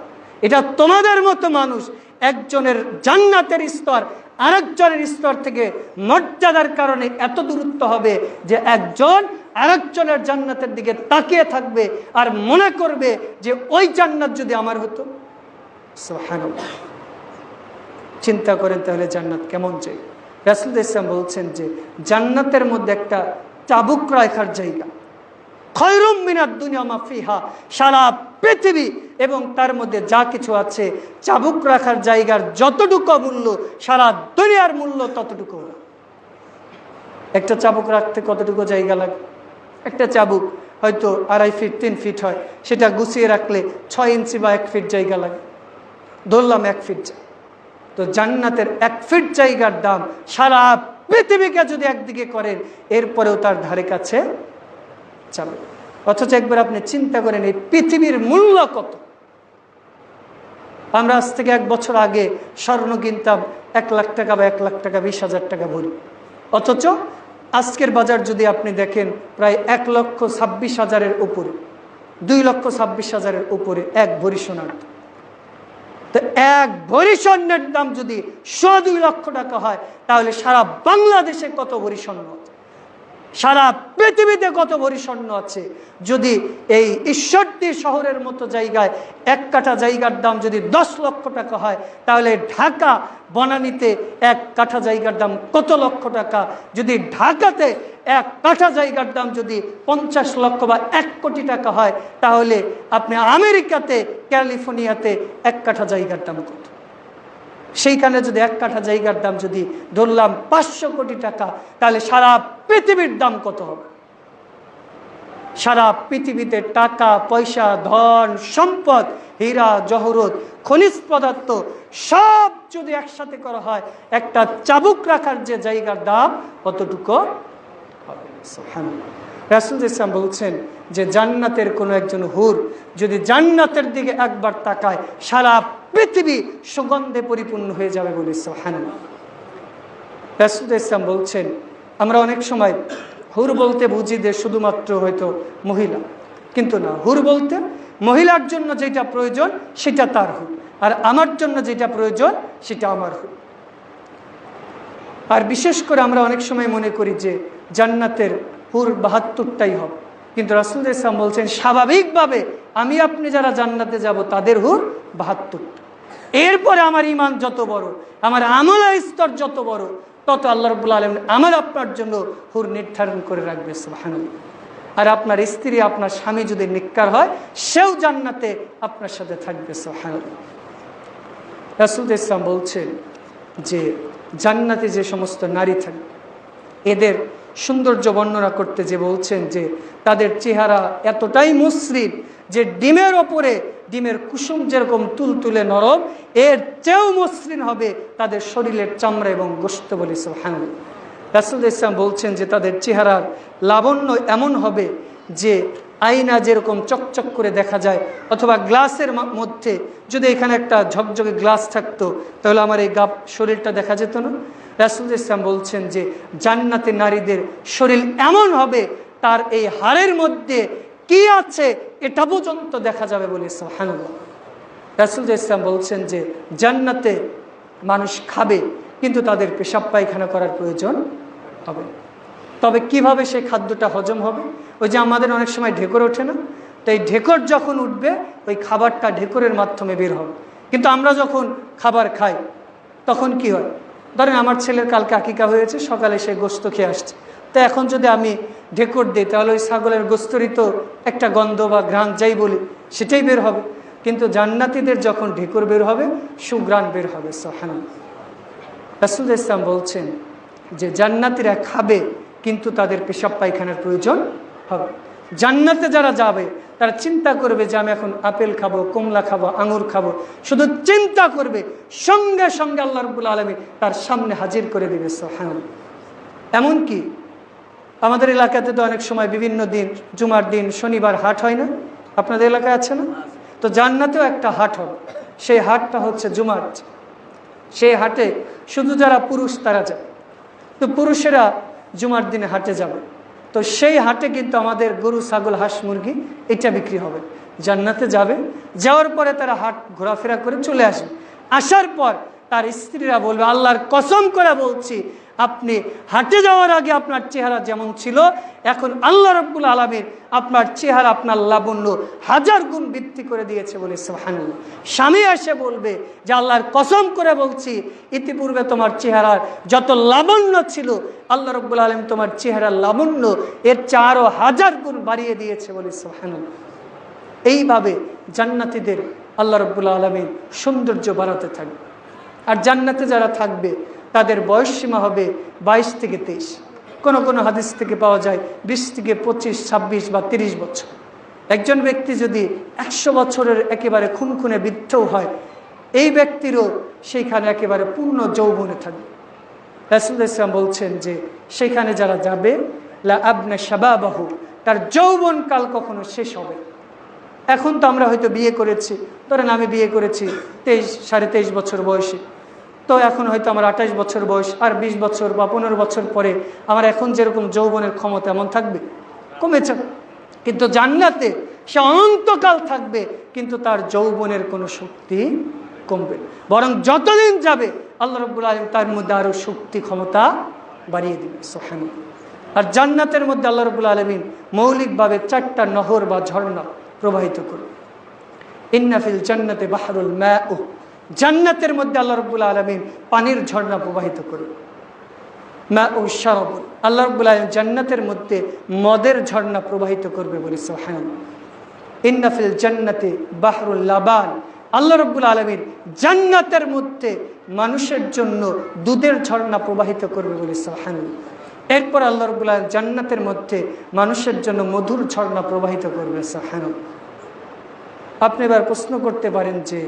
S1: এটা তোমাদের মতো মানুষ, একজনের জান্নাতের স্তর আরেকজনের স্তর থেকে মর্যাদার কারণে এত দূরত্ব হবে যে একজন আরেকজনের জান্নাতের দিকে তাকিয়ে থাকবে আর মনে করবে যে ওই জান্নাত যদি আমার হতো। সুবহানাল্লাহ। চিন্তা করেন তাহলে জান্নাত কেমন চাই। রাসূল ইসলাম বলছেন যে জান্নাতের মধ্যে একটা চাবুক রাখার জায়গা, খায়রুম মিনাদ দুনিয়া মা ফিহা, সারা পৃথিবী এবং তার মধ্যে যা কিছু আছে চাবুক রাখার জায়গার যতটুকু মূল্য সারা দুনিয়ার মূল্য ততটুকু। একটা চাবুক রাখতে কতটুকু জায়গা লাগে? একটা চাবুক হয়তো 2.5 ফিট 3 ফিট হয়, সেটা গুছিয়ে রাখলে 6 ইঞ্চি বা 1 ফিট জায়গা লাগে, ধরলাম 1 ফিট। তো জান্নাতের 1 ফিট জায়গার দাম সারা পৃথিবীকে যদি একদিকে করেন এরপরেও তার ধারে কাছে যাবে। অথচ একবার আপনি চিন্তা করেন এই পৃথিবীর মূল্য কত, আমরা আজ থেকে 1 বছর আগে স্বর্ণ কিনতাম 1 লাখ টাকা বা 1 লাখ টাকা 20,000 টাকা ভরি, অথচ আজকের বাজার যদি আপনি দেখেন প্রায় 1,26,000-এর উপরে, 2,26,000-এর উপরে 1 ভরি সোনার। তো 1 ভরি স্বর্ণের দাম যদি 2.5 লক্ষ টাকা হয়, তাহলে সারা বাংলাদেশে কত ভরি স্বর্ণ আছে, সারা পৃথিবীতে কত ভরি স্বর্ণ আছে। যদি এই ঈশ্বরদী শহরের মতো জায়গায় 1 কাঠা জায়গার দাম যদি 10 লক্ষ টাকা হয়, তাহলে ঢাকা বনানীতে 1 কাঠা জায়গার দাম কত লক্ষ টাকা। যদি ঢাকাতে 1 কাঠা জায়গার দাম যদি 50 লক্ষ বা 1 কোটি টাকা হয়, তাহলে আপনি আমেরিকাতে ক্যালিফোর্নিয়াতে 1 কাঠা জায়গার দাম কত। সেইখানে যদি 1 কাঠা জায়গার দাম যদি ধরলাম 500 কোটি টাকা, তাহলে সারা পৃথিবীর দাম কত হবে। সারা পৃথিবীতে টাকা পয়সা, ধন সম্পদ, হীরা জহরত, খনিজ পদার্থ সব যদি একসাথে করা হয়, একটা চাবুক রাখার যে জায়গার দাম অতটুকু হবে। সুবহানাল্লাহ। রাসূল ইসলাম বলছেন যে জান্নাতের কোনো একজন হুর যদি জান্নাতের দিকে একবার তাকায়, সারা পৃথিবী সুগন্ধে পরিপূর্ণ হয়ে যাবে বলে। সুবহানাল্লাহ। রাসূল ইসলাম বলছেন, আমরা অনেক সময় হুর বলতে বুঝি যে শুধুমাত্র হয়তো মহিলা, কিন্তু না, হুর বলতে মহিলার জন্য যেটা প্রয়োজন সেটা তার হুর, আর আমার জন্য যেটা প্রয়োজন সেটা আমার হুর। আর বিশেষ করে আমরা অনেক সময় মনে করি যে জান্নাতের হুর 72টাই হবে, কিন্তু রাসূল ইসলাম বলছেন স্বাভাবিকভাবে আমি আপনি যারা জান্নাতে যাব তাদের হুর 72টা। এরপরে আমার ঈমান যত বড়, আমার আমলের স্তর যত বড়, তত আল্লাহ রাব্বুল আলামিন আমার আপনার জন্য হুর নির্ধারণ করে রাখবে। সুবহানাল্লাহ। আর আপনার স্ত্রী, আপনার স্বামী যদি নেককার হয়, সেও জান্নাতে আপনার সাথে থাকবে। সুবহানাল্লাহ। রাসূল ইসলাম বলছেন যে জান্নাতে যে সমস্ত নারী থাকবে, এদের সৌন্দর্য বর্ণনা করতে যে বলছেন যে তাদের চেহারা এতটাই মসৃণ যে ডিমের ওপরে ডিমের কুসুম যেরকম তুলতুলে নরম, এর চেয়েও মসৃণ হবে তাদের শরীরের চামড়া এবং গোশত বলে। সুবহানাল্লাহ। রাসূল ইসলাম বলছেন যে তাদের চেহারার লাবণ্য এমন হবে যে আয়না যেরকম চকচক করে দেখা যায়, অথবা গ্লাসের মধ্যে যদি এখানে একটা ঝকঝকে গ্লাস থাকতো, তাহলে আমার এই শরীরটা দেখা যেত না। রাসূল ইসলাম বলছেন যে জান্নাতে নারীদের শরীর এমন হবে তার এই হাড়ের মধ্যে কি আছে এটা পর্যন্ত দেখা যাবে বলে। সুবহানাল্লাহ। রাসূল ইসলাম বলছেন যে জান্নাতে মানুষ খাবে, কিন্তু তাদের পেশাব পায়খানা করার প্রয়োজন হবে। তবে কিভাবে সেই খাদ্যটা হজম হবে? ওই যে আমাদের অনেক সময় ঢেকর ওঠে না, তো এই ঢেকর যখন উঠবে ওই খাবারটা ঢেকরের মাধ্যমে বের হবে। কিন্তু আমরা যখন খাবার খাই তখন কি হয়? ধরেন আমার ছেলের কালকে আকিকা হয়েছে, সকালে সে গোশত খেয়ে আসছে, তো এখন যদি আমি ঢেকর দিই তাহলে ওই ছাগলের গোশতেরই তো একটা গন্ধ বা ঘ্রাণ যাই বলি সেটাই বের হবে। কিন্তু জান্নাতীদের যখন ঢেকর বের হবে সুঘ্রাণ বের হবে। সুবহানাল্লাহ। রাসূল ইসলাম বলছেন যে জান্নাতীরা খাবে, কিন্তু তাদের পেশাব পায়খানার প্রয়োজন হবে। জান্নাতে যারা যাবে তারা চিন্তা করবে যে আমি এখন আপেল খাবো, কমলা খাবো, আঙুর খাবো, শুধু চিন্তা করবে, সঙ্গে সঙ্গে আল্লাহ রাব্বুল আলামিন তার সামনে হাজির করে দেবে। সুবহানাল্লাহ। এমনকি আমাদের এলাকাতে তো অনেক সময় বিভিন্ন দিন, জুমার দিন, শনিবার হাট হয় না? আপনাদের এলাকায় আছে না? তো জান্নাতেও একটা হাট হবে, সেই হাটটা হচ্ছে জুমার। সেই হাটে শুধু যারা পুরুষ তারা যায়, তো পুরুষেরা জুমার দিনে হাটে যাবে। তো সেই হাটে কিন্তু আমাদের গরু, ছাগল, হাঁস, মুরগি এটা বিক্রি হবে। জান্নাতে যাবে, যাওয়ার পরে তারা হাট ঘোরাফেরা করে চলে আসবে। আসার পর তার স্ত্রীরা বলবে, আল্লাহর কসম করে বলছি, আপনি হাটে যাওয়ার আগে আপনার চেহারা যেমন ছিল, এখন আল্লাহ রাব্বুল আলামিন আপনার চেহারা, আপনার লাবণ্য 1000 গুণ বৃদ্ধি করে দিয়েছে বলে। সুবহানাল্লাহ। স্বামী এসে বলবে যে আল্লাহর কসম করে বলছি, ইতিপূর্বে তোমার চেহারার যত লাবণ্য ছিল, আল্লাহ রাব্বুল আলামিন তোমার চেহারার লাবণ্য এর চেয়ে আরো 1000 গুণ বাড়িয়ে দিয়েছে বলে। সুবহানাল্লাহ। এইভাবে জান্নাতীদের আল্লাহ রাব্বুল আলামিন সৌন্দর্য বাড়াতে থাকবে। আর জান্নাতে যারা থাকবে তাদের বয়স সীমা হবে 22 থেকে 23। কোনো কোনো হাদিস থেকে পাওয়া যায় 20 থেকে 25, 26 বা 30 বছর। একজন ব্যক্তি যদি 100 বছরের একেবারে খুনখুনে বৃদ্ধও হয়, এই ব্যক্তিরও সেইখানে একেবারে পূর্ণ যৌবনে থাকবে। রাসূল ইসলাম বলছেন যে সেইখানে যারা যাবে, লা আবনা শাবাবাহু, তার যৌবনকাল কখনো শেষ হবে। এখন তো আমরা হয়তো বিয়ে করেছি, ধরেন আমি বিয়ে করেছি 23-23.5 বছর বয়সে, তো এখন হয়তো আমার 28 বছর বয়স, আর 20 বছর বা 15 বছর পরে আমার এখন যেরকম যৌবনের ক্ষমতা এমন থাকবে, কমেছে। কিন্তু জান্নাতে সে অনন্তকাল থাকবে, কিন্তু তার যৌবনের কোনো শক্তি কমবে, বরং যতদিন যাবে আল্লাহ রাব্বুল আলামিন তার মধ্যে আরো শক্তি ক্ষমতা বাড়িয়ে দিবে। সুবহানাল্লাহ। আর জান্নাতের মধ্যে আল্লাহ রাব্বুল আলামিন মৌলিকভাবে 4টা নহর বা ঝর্ণা প্রবাহিত করবে। ইন্না ফিল জান্নাতি বাহরুল মাউ, জান্নাতের মধ্যে আল্লাহ রাব্বুল আলামিন পানির ঝর্ণা প্রবাহিত করবে। মাউ শারাব, আল্লাহ রাব্বুল আলামিন জান্নাতের মধ্যে মদের ঝর্ণা প্রবাহিত করবে বলে সুবহানাল্লাহ। ইন্না ফিল জান্নাতি বাহরুল লাবান, আল্লাহ রাব্বুল আলামিন জান্নাতের মধ্যে মানুষের জন্য দুধের ঝর্ণা প্রবাহিত করবে বলে সুবহানাল্লাহ। এরপর আল্লাহ রাব্বুল আলামিন জান্নাতের মধ্যে মানুষের জন্য মধুর ঝর্ণা প্রবাহিত করবে সুবহানাল্লাহ। আপনি এবার প্রশ্ন করতে পারেন যে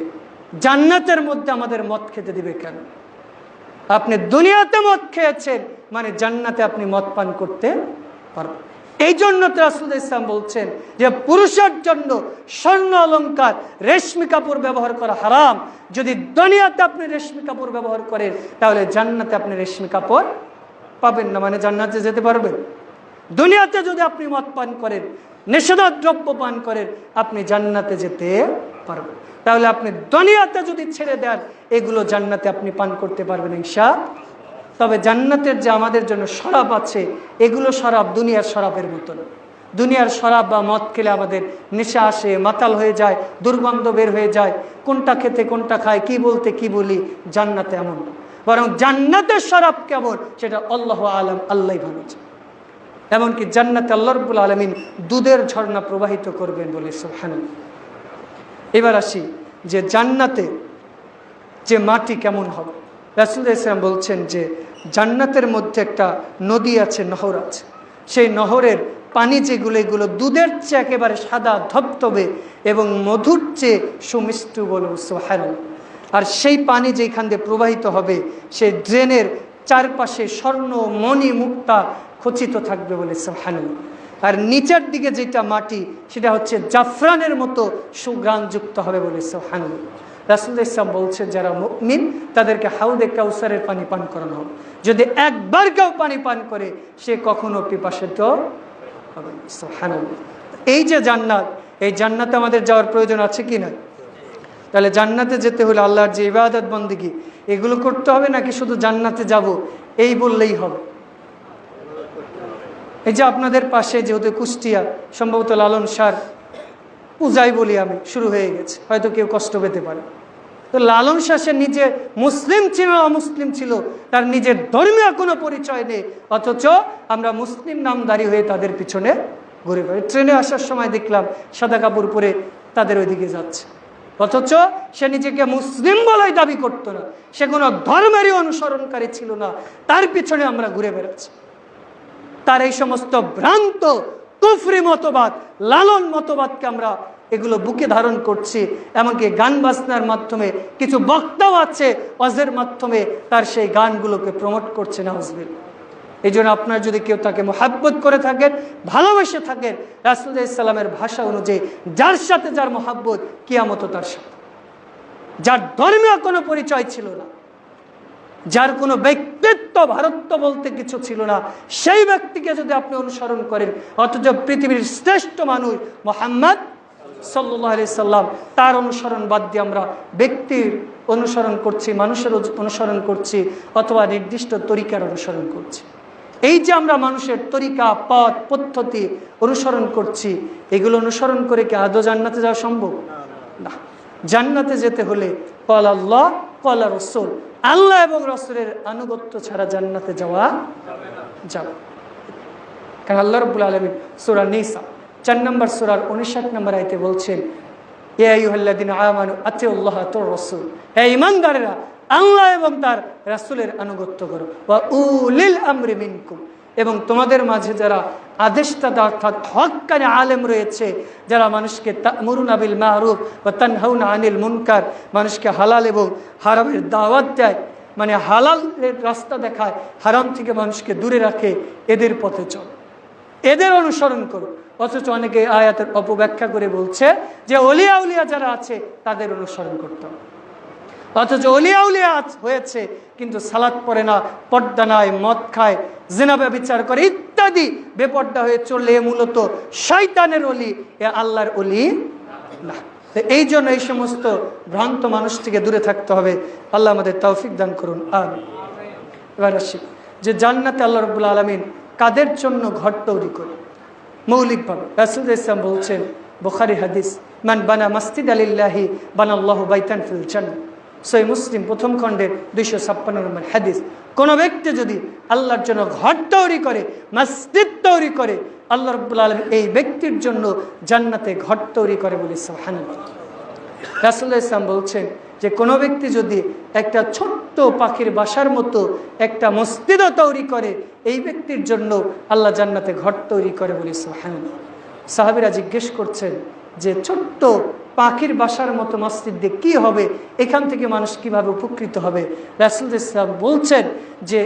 S1: জান্নাতের মধ্যে আমাদের মদ খেতে দিবে কেন? আপনি দুনিয়াতে মদ খেয়েছেন, মানে জান্নাতে আপনি মদ পান করতে পারবেন। এই জন্য তো রাসূল ইসলাম বলছেন যে পুরুষের জন্য স্বর্ণ অলংকার রেশমি কাপড় ব্যবহার করা হারাম। যদি দুনিয়াতে আপনি রেশমি কাপড় ব্যবহার করেন, তাহলে জান্নাতে আপনি রেশমি কাপড় পাবেন না, মানে জান্নাতে যেতে পারবেন। দুনিয়াতে যদি আপনি মদ পান করেন, নিষিদ্ধদ্রব্য পান করেন, আপনি জান্নাতে যেতে পারবেন। তাহলে আপনি দুনিয়াতে যদি ছেড়ে দেন, এগুলো জান্নাতে আপনি পান করতে পারবেন ইনশাআল্লাহ। তবে জান্নাতের যে আমাদের জন্য শরাব আছে, এগুলো শরাব দুনিয়ার শরাবের মতো না। দুনিয়ার শরাব বা মদ খেলে আমাদের নেশা আসে, মাতাল হয়ে যায়, দুর্গন্ধ বের হয়ে যায়, কোনটা খেতে কোনটা খায়, কি বলতে কি বলি। জান্নাতে এমন না, বরং জান্নাতের শরাব কেমন সেটা আল্লাহু আলাম, আল্লাহই ভালো জানেন। এমনকি জান্নাতে আল্লাহ রাব্বুল আলামিন দুধের ঝর্ণা প্রবাহিত করবেন বলে সুবহানাল্লাহ। এবার আসি যে জান্নাতে যে মাটি কেমন হবে। রাসূল ইসলাম বলছেন যে জান্নাতের মধ্যে একটা নদী আছে, নহর আছে। সেই নহরের পানি যেগুলো, এগুলো দুধের চেয়ে একেবারে সাদা ধবধবে এবং মধুর চেয়ে সুমিষ্ট বলে সুবহানাল্লাহ। আর সেই পানি যেখান দিয়ে প্রবাহিত হবে, সেই ড্রেনের চারপাশে স্বর্ণ মণি মুক্তা খচিত থাকবে বলে সুবহানাল্লাহ। আর নিচের দিকে যেটা মাটি, সেটা হচ্ছে জাফরানের মতো সুঘ্রাণযুক্ত হবে বলে সুবহানাল্লাহ। রাসূল ইসলাম বলছে যারা মুমিন তাদেরকে হাউদে কাউসারের পানি পান করানো হবে। যদি একবার কেউ পানি পান করে, সে কখনো পিপাসিত হবে না। সুবহানাল্লাহ। এই যে জান্নাত, এই জান্নাতে আমাদের যাওয়ার প্রয়োজন আছে কি না? তাহলে জান্নাতে যেতে হলে আল্লাহর যে ইবাদত বন্দেগী, এগুলো করতে হবে, নাকি শুধু জান্নাতে যাব এই বললেই হবে? এই যে আপনাদের পাশে যেহেতু কুষ্টিয়া, সম্ভবত লালন শাহর পূজাই বলি আমি, শুরু হয়ে গেছে, হয়তো কেউ কষ্ট পেতে পারে। তো লালন শাহ সে নিজে মুসলিম ছিল না অমুসলিম ছিল, তার নিজের ধর্মীয় কোনো পরিচয় নেই, অথচ আমরা মুসলিম নামধারী হয়ে তাদের পিছনে ঘুরে বেড়াই। ট্রেনে আসার সময় দেখলাম সাদা কাপড় পরে তাদের ওইদিকে যাচ্ছে, অথচ সে নিজেকে মুসলিম বলেই দাবি করতো না, সে কোনো ধর্মেরই অনুসরণকারী ছিল না, তার পিছনে আমরা ঘুরে বেড়াচ্ছি। তার এই সমস্ত ভ্রান্ত কুফরি মতবাদ, লালন মতবাদকে আমরা এগুলো বুকে ধারণ করছি। এমনকি গান বাজনার মাধ্যমে কিছু বক্তাও আছে, ওয়াজের মাধ্যমে তার সেই গানগুলোকে প্রমোট করছে নাউজুবিল্লাহ। এই জন্য আপনার যদি কেউ তাকে মহাব্বত করে থাকেন, ভালোবেসে থাকেন, রাসূলুল্লাহ সাল্লামের ভাষা অনুযায়ী যার সাথে যার মহাব্বত, কিয়ামত তার সাথে। যার ধর্মীয় কোনো পরিচয় ছিল না, যার কোনো ব্যক্তিত্ব ভারত্ব বলতে কিছু ছিল না, সেই ব্যক্তিকে যদি আপনি অনুসরণ করেন, অথচ পৃথিবীর শ্রেষ্ঠ মানুষ মুহাম্মদ সাল্লাল্লাহু আলাইহি সাল্লাম, তার অনুসরণ বাদ দিয়ে আমরা ব্যক্তির অনুসরণ করছি, মানুষের অনুসরণ করছি, অথবা নির্দিষ্ট তরিকার অনুসরণ করছি। এই যে আমরা মানুষের তরিকা, পথ পদ্ধতি অনুসরণ করছি, এগুলো অনুসরণ করে কি আদৌ জান্নাতে যাওয়া সম্ভব? না। জান্নাতে যেতে হলে ক্বাল আল্লাহ ক্বাল রাসূল, আল্লাহ এবং রাসূলের আনুগত্য ছাড়া জান্নাতে যাওয়া যাবে। কারণ আল্লাহ রাব্বুল আলামিন সূরা নিসা 4 নম্বর সূরার 59 নম্বর আয়াতে বলছেন, ইয়া আইয়ুহাল্লাযীনা আমানু আতিউল্লাহ ওয়া রাসূল, হে ঈমানদারেরা আল্লাহ এবং তার রাসূলের আনুগত্য করো, ওয়া উলিল আমরি মিনকুম, এবং তোমাদের মাঝে যারা আদেশদাতা অর্থাৎ হক্কানি আলেম রয়েছে, যারা মানুষকে তা'মুরুনা বিল মা'রুফ ওয়া তানহাউনা আনিল মুনকার, মানুষকে হালাল এবং হারামের দাওয়াত দেয়, মানে হালালের রাস্তা দেখায়, হারাম থেকে মানুষকে দূরে রাখে, এদের পথে চলো। এদের অনুসরণ করো। অথচ অনেকে আয়াতের অপব্যাখ্যা করে বলছে যে অলিয়া উলিয়া যারা আছে তাদের অনুসরণ করতে হবে। অথচ অলিয়া উলিয়া হয়েছে কিন্তু সালাত পড়ে না, পর্দা নাই, মদ খায়, জিনা ব্যভিচার করে ইত্যাদি বেপর্দা হয়ে চললে মূলত শয়তানের অলি, এ আল্লাহর অলি না। এই জন্য এই সমস্ত ভ্রান্ত মানুষ থেকে দূরে থাকতে হবে। আল্লাহ আমাদের তৌফিক দান করুন। আমিন। এবার আসি যে জান্নাতে আল্লাহ রাব্বুল আলামিন কাদের জন্য ঘর তৈরি করে। মৌলিকভাবে রাসূল ইসলাম বলছেন, বুখারী হাদিস, মান বানা মাসজিদা লিল্লাহি বানাল্লাহু বাইতান ফিল জান্নাহ। সহিহ মুসলিম প্রথম খণ্ডের 256 নম্বর হাদিস। কোনো ব্যক্তি যদি আল্লাহর জন্য ঘর তৈরি করে, মসজিদ তৈরি করে, আল্লাহ রাব্বুল আলামিন এই ব্যক্তির জন্য জান্নাতে ঘর তৈরি করে বলে সুবহানাল্লাহ। রাসূল ইসলাম বলছেন যে কোনো ব্যক্তি যদি একটা ছোট্ট পাখির বাসার মতো একটা মসজিদও তৈরি করে, এই ব্যক্তির জন্য আল্লাহ জান্নাতে ঘর তৈরি করে বলে সুবহানাল্লাহ। সাহাবীরা জিজ্ঞেস করছেন যে ছোট্ট পাখির বাসার মতো মসজিদ দিয়ে কী হবে, এখান থেকে মানুষ কিভাবে উপকৃত হবে? রাসূল ইসলাম বলছেন যে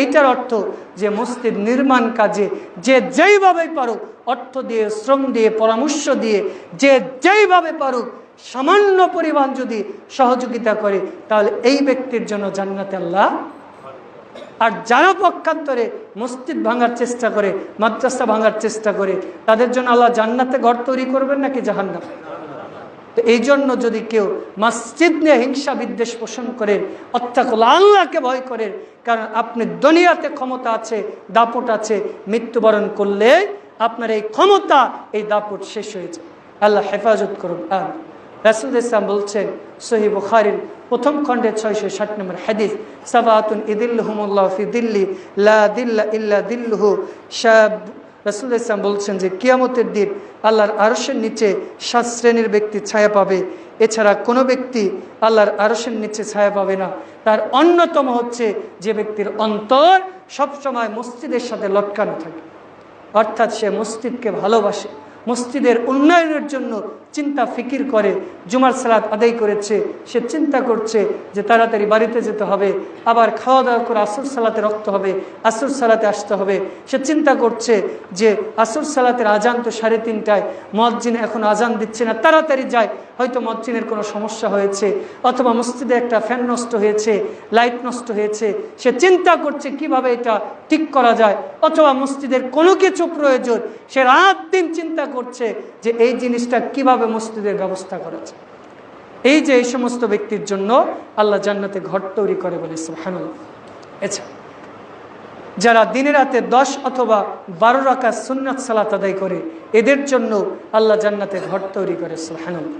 S1: এইটার অর্থ যে মসজিদ নির্মাণ কাজে যে যেইভাবেই পারুক, অর্থ দিয়ে, শ্রম দিয়ে, পরামর্শ দিয়ে, যে যেইভাবে পারুক সামান্য পরিমাণ যদি সহযোগিতা করে, তাহলে এই ব্যক্তির জন্য জান্নাতে আল্লাহ। আর যারা পক্ষান্তরে মসজিদ ভাঙার চেষ্টা করে, মাদ্রাসা ভাঙার চেষ্টা করে, তাদের জন্য আল্লাহ জান্নাতে ঘর তৈরি করবেন নাকি জাহান্নাম? তো এই জন্য যদি কেউ মসজিদ নিয়ে হিংসা বিদ্বেষ পোষণ করে, অত্যাকুল্লাহ, আল্লাহকে ভয় করে, কারণ আপনি দুনিয়াতে ক্ষমতা আছে, দাপট আছে, মৃত্যুবরণ করলে আপনার এই ক্ষমতা, এই দাপট শেষ হয়ে যায়। আল্লাহ হেফাজত করুন। আর রাসূল ইসলাম বলছেন সহিহ বুখারীর প্রথম খণ্ডের 660 নম্বর হাদিস, সাবাতুন ইদিল্লুহুমুল্লাহ ফি দিল্লি লা দিল্লা ইল্লা দিল্লুহু শাব। রাসূল ইসলাম বলছেন যে কিয়ামতের দিন আল্লাহর আরশের নিচে 7 শ্রেণীর ব্যক্তি ছায়া পাবে, এছাড়া কোনো ব্যক্তি আল্লাহর আরশের নিচে ছায়া পাবে না। তার অন্যতম হচ্ছে যে ব্যক্তির অন্তর সবসময় মসজিদের সাথে লটকানো থাকে, অর্থাৎ সে মসজিদকে ভালোবাসে, মসজিদের উন্নয়নের জন্য চিন্তা ফিকির করে। জুমার সালাত আদায় করেছে, সে চিন্তা করছে যে তাড়াতাড়ি বাড়িতে যেতে হবে, আবার খাওয়া দাওয়া করে আসর সালাতে রাখতে হবে, আসর সালাতে আসতে হবে। সে চিন্তা করছে যে আসর সালাতের আজান তো 3:30টায়, মুয়াজ্জিন এখন আজান দিচ্ছে না, তাড়াতাড়ি যায়, হয়তো মুয়াজ্জিনের কোনো সমস্যা হয়েছে, অথবা মসজিদে একটা ফ্যান নষ্ট হয়েছে, লাইট নষ্ট হয়েছে। সে চিন্তা করছে কিভাবে এটা ঠিক করা যায়, অথবা মসজিদের কোনো কিছু প্রয়োজন, সে রাত দিন চিন্তা করছে যে এই জিনিসটা কিভাবে মসজিদের ব্যবস্থা করা যায়। এই যে এই সমস্ত ব্যক্তির জন্য আল্লাহ জান্নাতে ঘর তৈরি করে বলে সুবহানাল্লাহ। এছাড়া যারা দিনে রাতে 10 অথবা 12 রাকাত সুন্নাত সালাত আদায় করে, এদের জন্য আল্লাহ জান্নাতে ঘর তৈরি করে সুবহানাল্লাহ।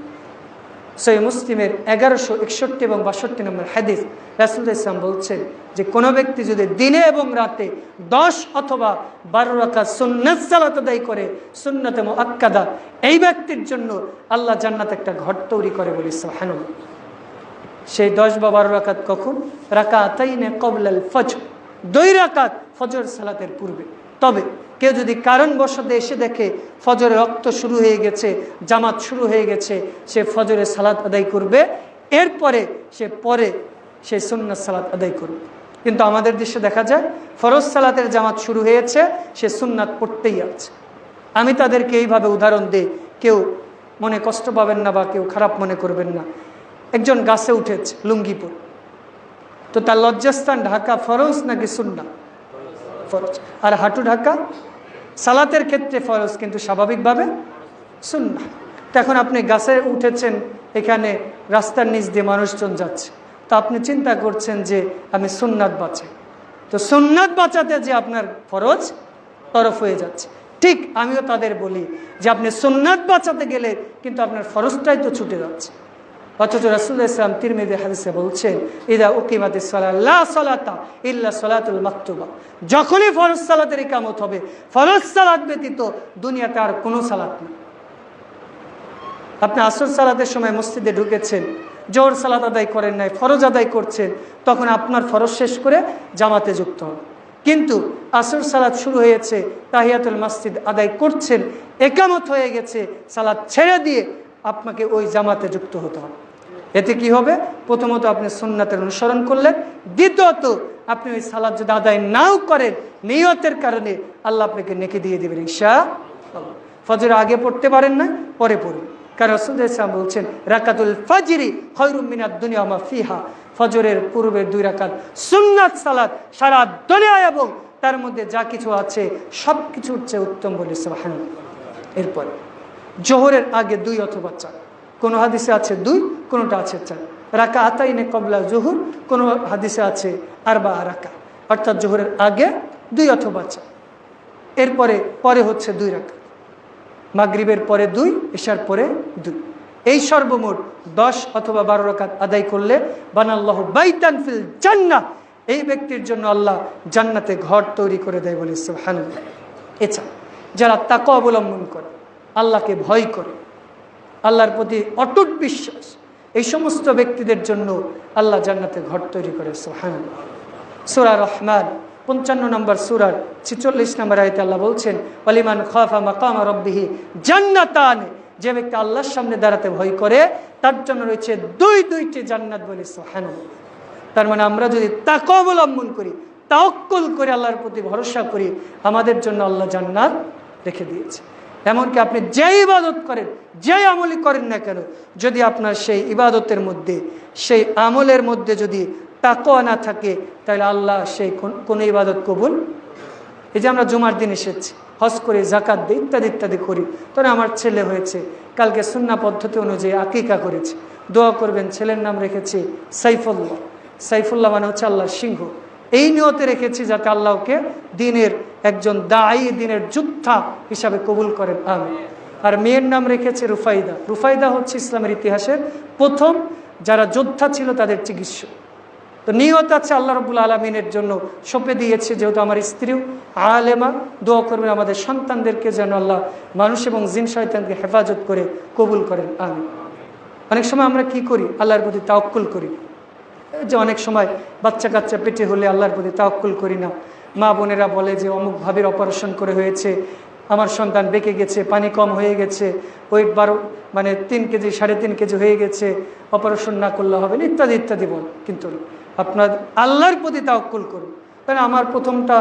S1: সহিহ মুসলিমের 1161 এবং 62 নম্বর হাদিস, রাসূল ইসলাম বলছেন যে কোনো ব্যক্তি যদি দিনে এবং রাতে 10 অথবা 12 রাকাত সুন্নাত সালাত আদায় করে, সুন্নাতে মুআক্কাদা, এই ব্যক্তির জন্য আল্লাহ জান্নাতে একটা ঘর তৈরি করে বলে সুবহানাল্লাহ। সেই 10 বা 12 রাকাত কখন? রাকাতাইনে ক্বাবলাল ফজর, 2 রাকাত ফজর সালাতের পূর্বে। তবে কেউ যদি কারণবশত এসে দেখে ফজরের রক্ত শুরু হয়ে গেছে, জামাত শুরু হয়ে গেছে, সে ফজরের সালাত আদায় করবে, এরপরে সে সুন্নাত সালাত আদায় করবে। কিন্তু আমাদের দেশে দেখা যায় ফরজ সালাতের জামাত শুরু হয়েছে, সে সুন্নাত পড়তেই আছে। আমি তাদেরকে এইভাবে উদাহরণ দিই, কেউ মনে কষ্ট পাবেন না বা কেউ খারাপ মনে করবেন না। একজন গাছে উঠেছে লুঙ্গিপুর, তো তার লজ্জাস্থান ঢাকা ফরজ নাকি সুন্নাত? ফরজ। আর হাঁটু ঢাকা সালাতের ক্ষেত্রে ফরজ, কিন্তু স্বাভাবিকভাবে সুন্নাত। তো এখন আপনি গাছে উঠেছেন, এখানে রাস্তার নিচ দিয়ে মানুষজন যাচ্ছে, তো আপনি চিন্তা করছেন যে আমি সুন্নাত বাঁচাই, তো সুন্নাত বাঁচাতে যে আপনার ফরজ তরফ হয়ে যাচ্ছে। ঠিক আমিও তাদের বলি যে আপনি সুন্নাত বাঁচাতে গেলে কিন্তু আপনার ফরজটাই তো ছুটে যাচ্ছে। অথচ রাসূলুল্লাহ ইসলাম তিরমিজি হাদিসে বলছেন, ইদা উকিমাতিস সালাত লা সালাতা ইল্লা সালাতুল মাকতুবা, যখনই ফরজ সালাতের ইকামত হবে, ফরজ সালাত ব্যতীত দুনিয়াতে আর কোনো সালাত নেই। আপনি আসর সালাতের সময় মসজিদে ঢুকেছেন, জোহর সালাত আদায় করেন নাই, ফরজ আদায় করছেন, তখন আপনার ফরজ শেষ করে জামাতে যুক্ত হবে। কিন্তু আসর সালাত শুরু হয়েছে, তাহিয়াতুল মসজিদ আদায় করছেন, ইকামত হয়ে গেছে, সালাত ছেড়ে দিয়ে আপনাকে ওই জামাতে যুক্ত হতে হবে। এতে কি হবে? প্রথমত আপনি সুন্নাতের অনুসরণ করলেন, দ্বিতীয়ত আপনি ওই সালাত যদি আদায় নাও করেন নিয়তের কারণে, আল্লাহ আপনাকে নেকি দিয়ে দেবেন ইনশাআল্লাহ। ফজর আগে পড়তে পারেন না, পরে পড়ুন, কারণ রাসূলুল্লাহ সাল্লাল্লাহু আলাইহি ওয়াসাল্লাম বলছেন রাকাতুল ফাজরি খায়রুম মিনাদ দুনিয়া মা ফিহা, ফজরের পূর্বে 2 রাকাত সুন্নাত সালাত সারা দুনিয়া এবং তার মধ্যে যা কিছু আছে সব কিছুর চেয়ে উত্তম বলে সুবহানাল্লাহ। এরপর জোহরের আগে 2 অথবা 4, কোনো হাদিসে আছে 2, কোনোটা আছে 4 রাকাতাইনে ক্বাবলা জোহর, কোনো হাদিসে আছে 4 রাকাত, অর্থাৎ জোহরের আগে 2 অথবা 4, এরপরে পরে হচ্ছে 2 রাকাত, মাগরিবের পরে 2, ইশার পরে 2, এই সর্বমোট 10 অথবা 12 রাকাত আদায় করলে বানাল্লাহু বাইতান ফিল জান্নাহ, এই ব্যক্তির জন্য আল্লাহ জান্নাতে ঘর তৈরি করে দেয় বলে সুবহানাল্লাহ। এছাড়া যারা তাকওয়া অবলম্বন করে, আল্লাহকে ভয় করে, আল্লাহর প্রতি অটুট বিশ্বাস, এই সমস্ত ব্যক্তিদের জন্য আল্লাহ জান্নাতে ঘর তৈরি করে সুবহানাল্লাহ। সূরা রহমান 55 নম্বর সূরার 46 নম্বর আয়াতে আল্লাহ বলছেন ওয়ালিমান খাফা মাকামা রাব্বিহি জান্নাতান, যে ব্যক্তি আল্লাহর সামনে দাঁড়াতে ভয় করে তার জন্য রয়েছে 2টি জান্নাত বলে সুবহানাল্লাহ। তার মানে আমরা যদি তাকওয়া অবলম্বন করি, তাওয়াক্কুল করে আল্লাহর প্রতি ভরসা করি, আমাদের জন্য আল্লাহ জান্নাত রেখে দিয়েছে। এমনকি আপনি যে ইবাদত করেন, যে আমলই করেন না কেন, যদি আপনার সেই ইবাদতের মধ্যে, সেই আমলের মধ্যে যদি তাকওয়া না থাকে, তাহলে আল্লাহ সেই কোন ইবাদত কবুল। এই যে আমরা জুমার দিন এসেছি, হজ করি, জাকাত দিই, ইত্যাদি ইত্যাদি করি, তবে আমার ছেলে হয়েছে, কালকে সুন্নাহ পদ্ধতি অনুযায়ী আকিকা করেছি, দোয়া করবেন, ছেলের নাম রেখেছি সাইফুল্লাহ। সাইফুল্লাহ মানে হচ্ছে আল্লাহর সিংহ, এই নিয়তে রেখেছি যাতে আল্লাহকে দিনের একজন দায়ী, দিনের যোদ্ধা হিসাবে কবুল করেন, আমিন। আর মেয়ের নাম রেখেছে রুফাইদা। রুফাইদা হচ্ছে ইসলামের ইতিহাসের প্রথম যারা যোদ্ধা ছিল তাদের চিকিৎসক। তো নিয়ত আছে আল্লাহ রাব্বুল আলামিনের জন্য সঁপে দিয়েছে, যেহেতু আমার স্ত্রীও আলেমা, দোয়া করবেন আমাদের সন্তানদেরকে যেন আল্লাহ মানুষ এবং জিন শয়তানকে হেফাজত করে কবুল করেন, আমিন। অনেক সময় আমরা কি করি, আল্লাহর প্রতি তাওয়াক্কুল করি, যে অনেক সময় বাচ্চা কাচ্চা পেটে হলে আল্লাহর প্রতি তাওয়াক্কুল করি না। মা বোনেরা বলে যে অমুক ভাবের অপারেশন করে হয়েছে, আমার সন্তান বেঁকে গেছে, পানি কম হয়ে গেছে, ওয়েট 3 কেজি 3.5 কেজি হয়ে গেছে, অপারেশন না করলে হবে না, ইত্যাদি ইত্যাদি বল। কিন্তু আপনার আল্লাহর প্রতি তাওয়াক্কুল করুন। কারণ আমার প্রথমটা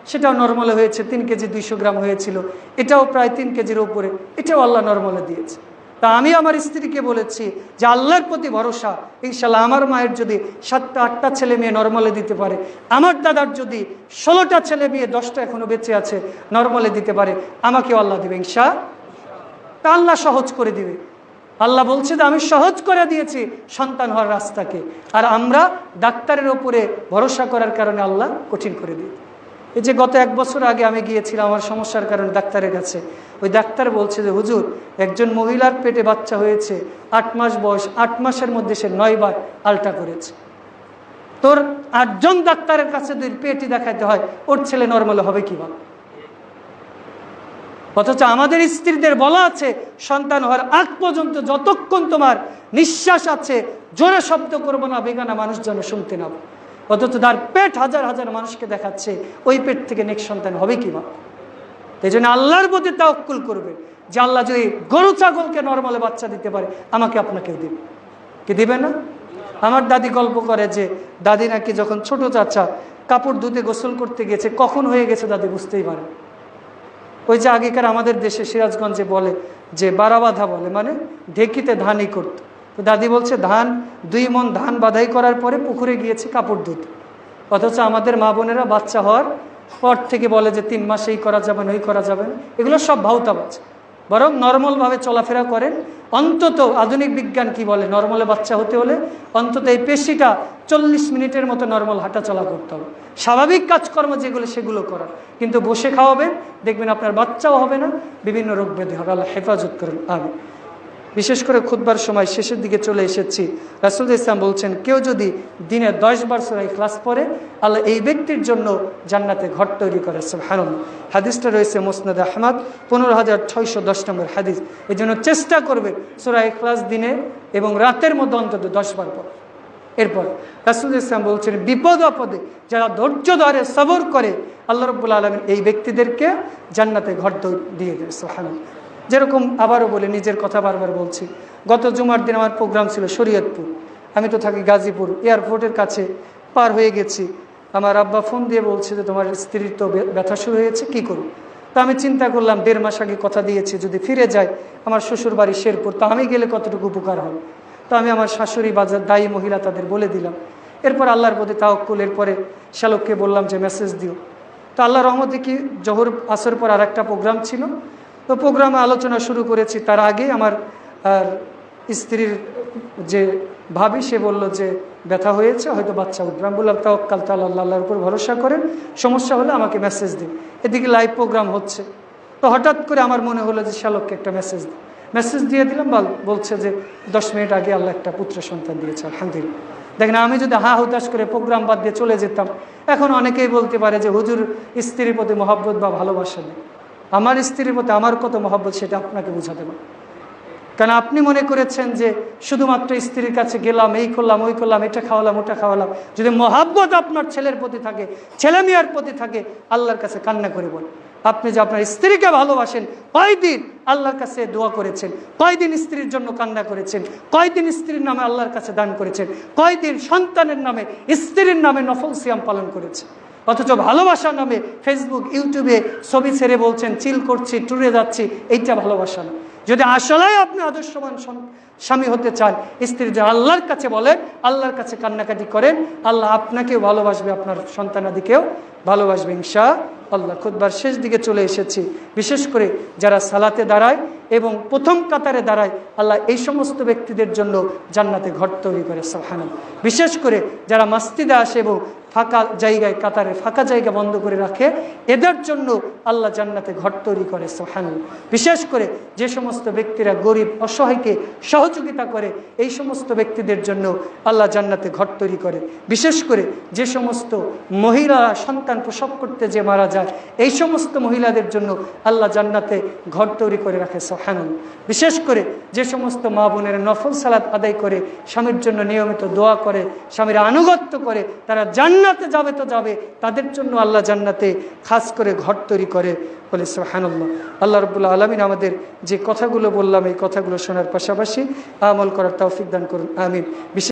S1: সেটাও নর্মালে হয়েছে, 3 কেজি 200 গ্রাম হয়েছিল, এটাও প্রায় 3 কেজির উপরে, এটাও আল্লাহ নর্মালে দিয়েছে। তা আমি আমার স্ত্রীকে বলেছি যে আল্লাহর প্রতি ভরসা, ইনশাল্লাহ আমার মায়ের যদি 7টা 8টা ছেলে মেয়ে নর্মালে দিতে পারে, আমার দাদার যদি 16টা ছেলে মেয়ে 10টা এখনো বেঁচে আছে নর্মালে দিতে পারে, আমাকেও আল্লাহ দিবে ইনশাআল্লাহ। তা আল্লাহ সহজ করে দিবে। আল্লাহ বলছে যে আমি সহজ করে দিয়েছি সন্তান হওয়ার রাস্তাকে, আর আমরা ডাক্তারের ওপরে ভরসা করার কারণে আল্লাহ কঠিন করে দিই। এই যে গত 1 বছর আগে আমি গিয়েছিলাম আমার সমস্যার কারণে ডাক্তারের কাছে, ওই ডাক্তার বলছে যে হুজুর, একজন মহিলার পেটে বাচ্চা হয়েছে, 8 মাস বয়স, 8 মাসের মধ্যে সে 9 বার আলটা করেছে। তোর 8 জন ডাক্তারের কাছে যদি পেটই দেখাতে হয়, ওর ছেলে নর্মাল হবে কিভাবে? অথচ আমাদের স্ত্রীদের বলা আছে সন্তান হওয়ার আগ পর্যন্ত যতক্ষণ তোমার নিঃশ্বাস আছে জোরে শব্দ করবো না, বেগানা মানুষ যেন শুনতে না। অথচ তার পেট হাজার হাজার মানুষকে দেখাচ্ছে, ওই পেট থেকে নেক্সট সন্তান হবে কিভাবে? এই জন্য আল্লাহর প্রতি তাওয়াক্কুল করবে যে আল্লাহ যদি গরু ছাগলকে নর্মালে বাচ্চা দিতে পারে, আমাকে আপনাকেও দিবে। কি দিবে না? আমার দাদি গল্প করে যে দাদি নাকি যখন ছোট চাচা কাপড় ধুতে গোসল করতে গেছে, কখন হয়ে গেছে দাদি বুঝতেই পারে। ওই যে আগেকার আমাদের দেশে সিরাজগঞ্জে বলে যে বারাবাধা বলে, মানে ঢেকিতে ধানই করতো। তো দাদি বলছে 2 মণ ধান বাধাই করার পরে পুকুরে গিয়েছে কাপড় ধুতে। অথচ আমাদের মা বোনেরা বাচ্চা হওয়ার পর থেকে বলে যে 3 মাস এই করা যাবে না, ওই করা যাবে না। এগুলো সব ভাউতাবাজ। বরং নর্মালভাবে চলাফেরা করেন। অন্তত আধুনিক বিজ্ঞান কি বলে, নর্মালে বাচ্চা হতে হলে অন্তত এই পেশিটা 40 মিনিটের মতো নর্মাল হাঁটা চলা করতে হবে, স্বাভাবিক কাজকর্ম যেগুলো সেগুলো করার। কিন্তু বসে খাওয়াবেন, দেখবেন আপনার বাচ্চাও হবে না, বিভিন্ন রোগ ব্যাধি হবে। আল্লাহ হেফাজত করেন, আমিন। বিশেষ করে খুতবার সময় শেষের দিকে চলে এসেছি, রাসূল ইসলাম বলছেন কেউ যদি দিনে 10 বার সূরা ইখলাস পড়ে, আল্লাহ এই ব্যক্তির জন্য জান্নাতে ঘর তৈরি করে। সুবহানাল্লাহ। হাদিসটা রয়েছে মুসনাদ আহমদ 15610 নম্বর হাদিস। এই জন্য চেষ্টা করবে সূরা ইখলাস দিনে এবং রাতের মধ্যে অন্তত 10 বার পড়ে। এরপর রাসূল ইসলাম বলছেন বিপদ আপদে যারা ধৈর্য ধরে সবর করে, আল্লাহ রাব্বুল আলামিন এই ব্যক্তিদেরকে জান্নাতে ঘর দিয়ে দেবে। সুবহানাল্লাহ। যেরকম আবারও বলে, নিজের কথা বারবার বলছি, গত জুমার দিন আমার প্রোগ্রাম ছিল শরীয়তপুর, আমি তো থাকি গাজীপুর, এয়ারপোর্টের কাছে পার হয়ে গেছি, আমার আব্বা ফোন দিয়ে বলছে যে তোমার স্ত্রীর তো ব্যথা শুরু হয়েছে, কি করব? তো আমি চিন্তা করলাম 1.5 মাস আগে কথা দিয়েছি, যদি ফিরে যাই আমার শ্বশুর বাড়ি শেরপুর, তো আমি গেলে কতটুকু উপকার হবে। তো আমি আমার শাশুড়ি বাজার দায়ী মহিলা তাদের বলে দিলাম। এরপর আল্লাহর প্রতি তাওয়াক্কুল, এরপরে শ্যালককে বললাম যে মেসেজ দিও। তো আল্লাহর রহমতে কি জোহর আসর পর আরেকটা প্রোগ্রাম ছিল, তো প্রোগ্রামে আলোচনা শুরু করেছি। তার আগে আমার স্ত্রীর যে ভাবি সে বলল যে ব্যথা হয়েছে, হয়তো বাচ্চা উঠবে। আমি বললাম তাওয়াক্কাল তাআলা, আল্লাহর উপর ভরসা করেন, সমস্যা হলে আমাকে মেসেজ দিন। এদিকে লাইভ প্রোগ্রাম হচ্ছে, তো হঠাৎ করে আমার মনে হলো যে শ্যালককে একটা মেসেজ দিই। মেসেজ দিয়ে দিলাম, বলছে যে 10 মিনিট আগে আল্লাহ একটা পুত্র সন্তান দিয়েছে, আলহামদুলিল্লাহ। দেখেন, আমি যদি হা হুতাশ করে প্রোগ্রাম বাদ দিয়ে চলে যেতাম, এখন অনেকেই বলতে পারে যে হুজুর স্ত্রীর প্রতি মহব্বত বা ভালোবাসা নেই। আমার স্ত্রীর প্রতি আমার কত মহব্বত সেটা আপনাকে বোঝাতে পারে। কারণ আপনি মনে করেছেন যে শুধুমাত্র স্ত্রীর কাছে গেলাম, এই করলাম, ওই করলাম, এটা খাওয়ালাম, ওটা খাওয়ালাম। যদি মহব্বত আপনার ছেলের প্রতি থাকে, ছেলে মেয়ের প্রতি থাকে, আল্লাহর কাছে কান্না করে বল। আপনি যে আপনার স্ত্রীকে ভালোবাসেন, কয়দিন আল্লাহর কাছে দোয়া করেছেন, কয়দিন স্ত্রীর জন্য কান্না করেছেন, কয়দিন স্ত্রীর নামে আল্লাহর কাছে দান করেছেন, কয়দিন সন্তানের নামে, স্ত্রীর নামে নফল সিয়াম পালন করেছেন। অথচ ভালোবাসার নামে ফেসবুক, ইউটিউবে ছবি ছেড়ে বলছেন চিল করছি, ট্যুরে যাচ্ছি, এইটা ভালোবাসা না। যদি আসলেই আপনি আদর্শবান স্বামী হতে চান, স্ত্রী যে আল্লাহর কাছে বলেন, আল্লাহর কাছে কান্নাকাটি করেন, আল্লাহ আপনাকেও ভালোবাসবে, আপনার সন্তানাদিকেও ভালোবাসবে ইনশাআল্লাহ। খুতবার শেষ দিকে চলে এসেছি। বিশেষ করে যারা সালাতে দাঁড়ায় এবং প্রথম কাতারে দাঁড়ায়, আল্লাহ এই সমস্ত ব্যক্তিদের জন্য জান্নাতে ঘর তৈরি করে, সুবহানাল্লাহ। বিশেষ করে যারা মসজিদে আসে এবং ফাঁকা জায়গায়, কাতারে ফাঁকা জায়গা বন্ধ করে রাখে, এদের জন্য আল্লাহ জান্নাতে ঘর তৈরি করে, সুবহানাল্লাহ। বিশেষ করে যে সমস্ত ব্যক্তিরা গরিব অসহায়কে সহযোগিতা করে, এই সমস্ত ব্যক্তিদের জন্য আল্লাহ জান্নাতে ঘর তৈরি করে। বিশেষ করে যে সমস্ত মহিলারা সন্তান প্রসব করতে যে মারা যায়, এই সমস্ত মহিলাদের জন্য আল্লাহ জান্নাতে ঘর তৈরি করে রাখে, সুবহানাল্লাহ। বিশেষ করে যে সমস্ত মা বোনের নফল সালাত আদায় করে, স্বামীর জন্য নিয়মিত দোয়া করে, স্বামীর আনুগত্য করে, তারা জান্নাতে যাবে তো যাবে, তাদের জন্য আল্লাহ জান্নাতে খাস করে ঘর তৈরি করে, বলে সুবহানাল্লাহ। আল্লাহ রাব্বুল আলামিন আমাদের যে কথাগুলো বললাম, এই কথাগুলো শোনার পাশাপাশি আমল করার তৌফিক দান করুন, আমিন।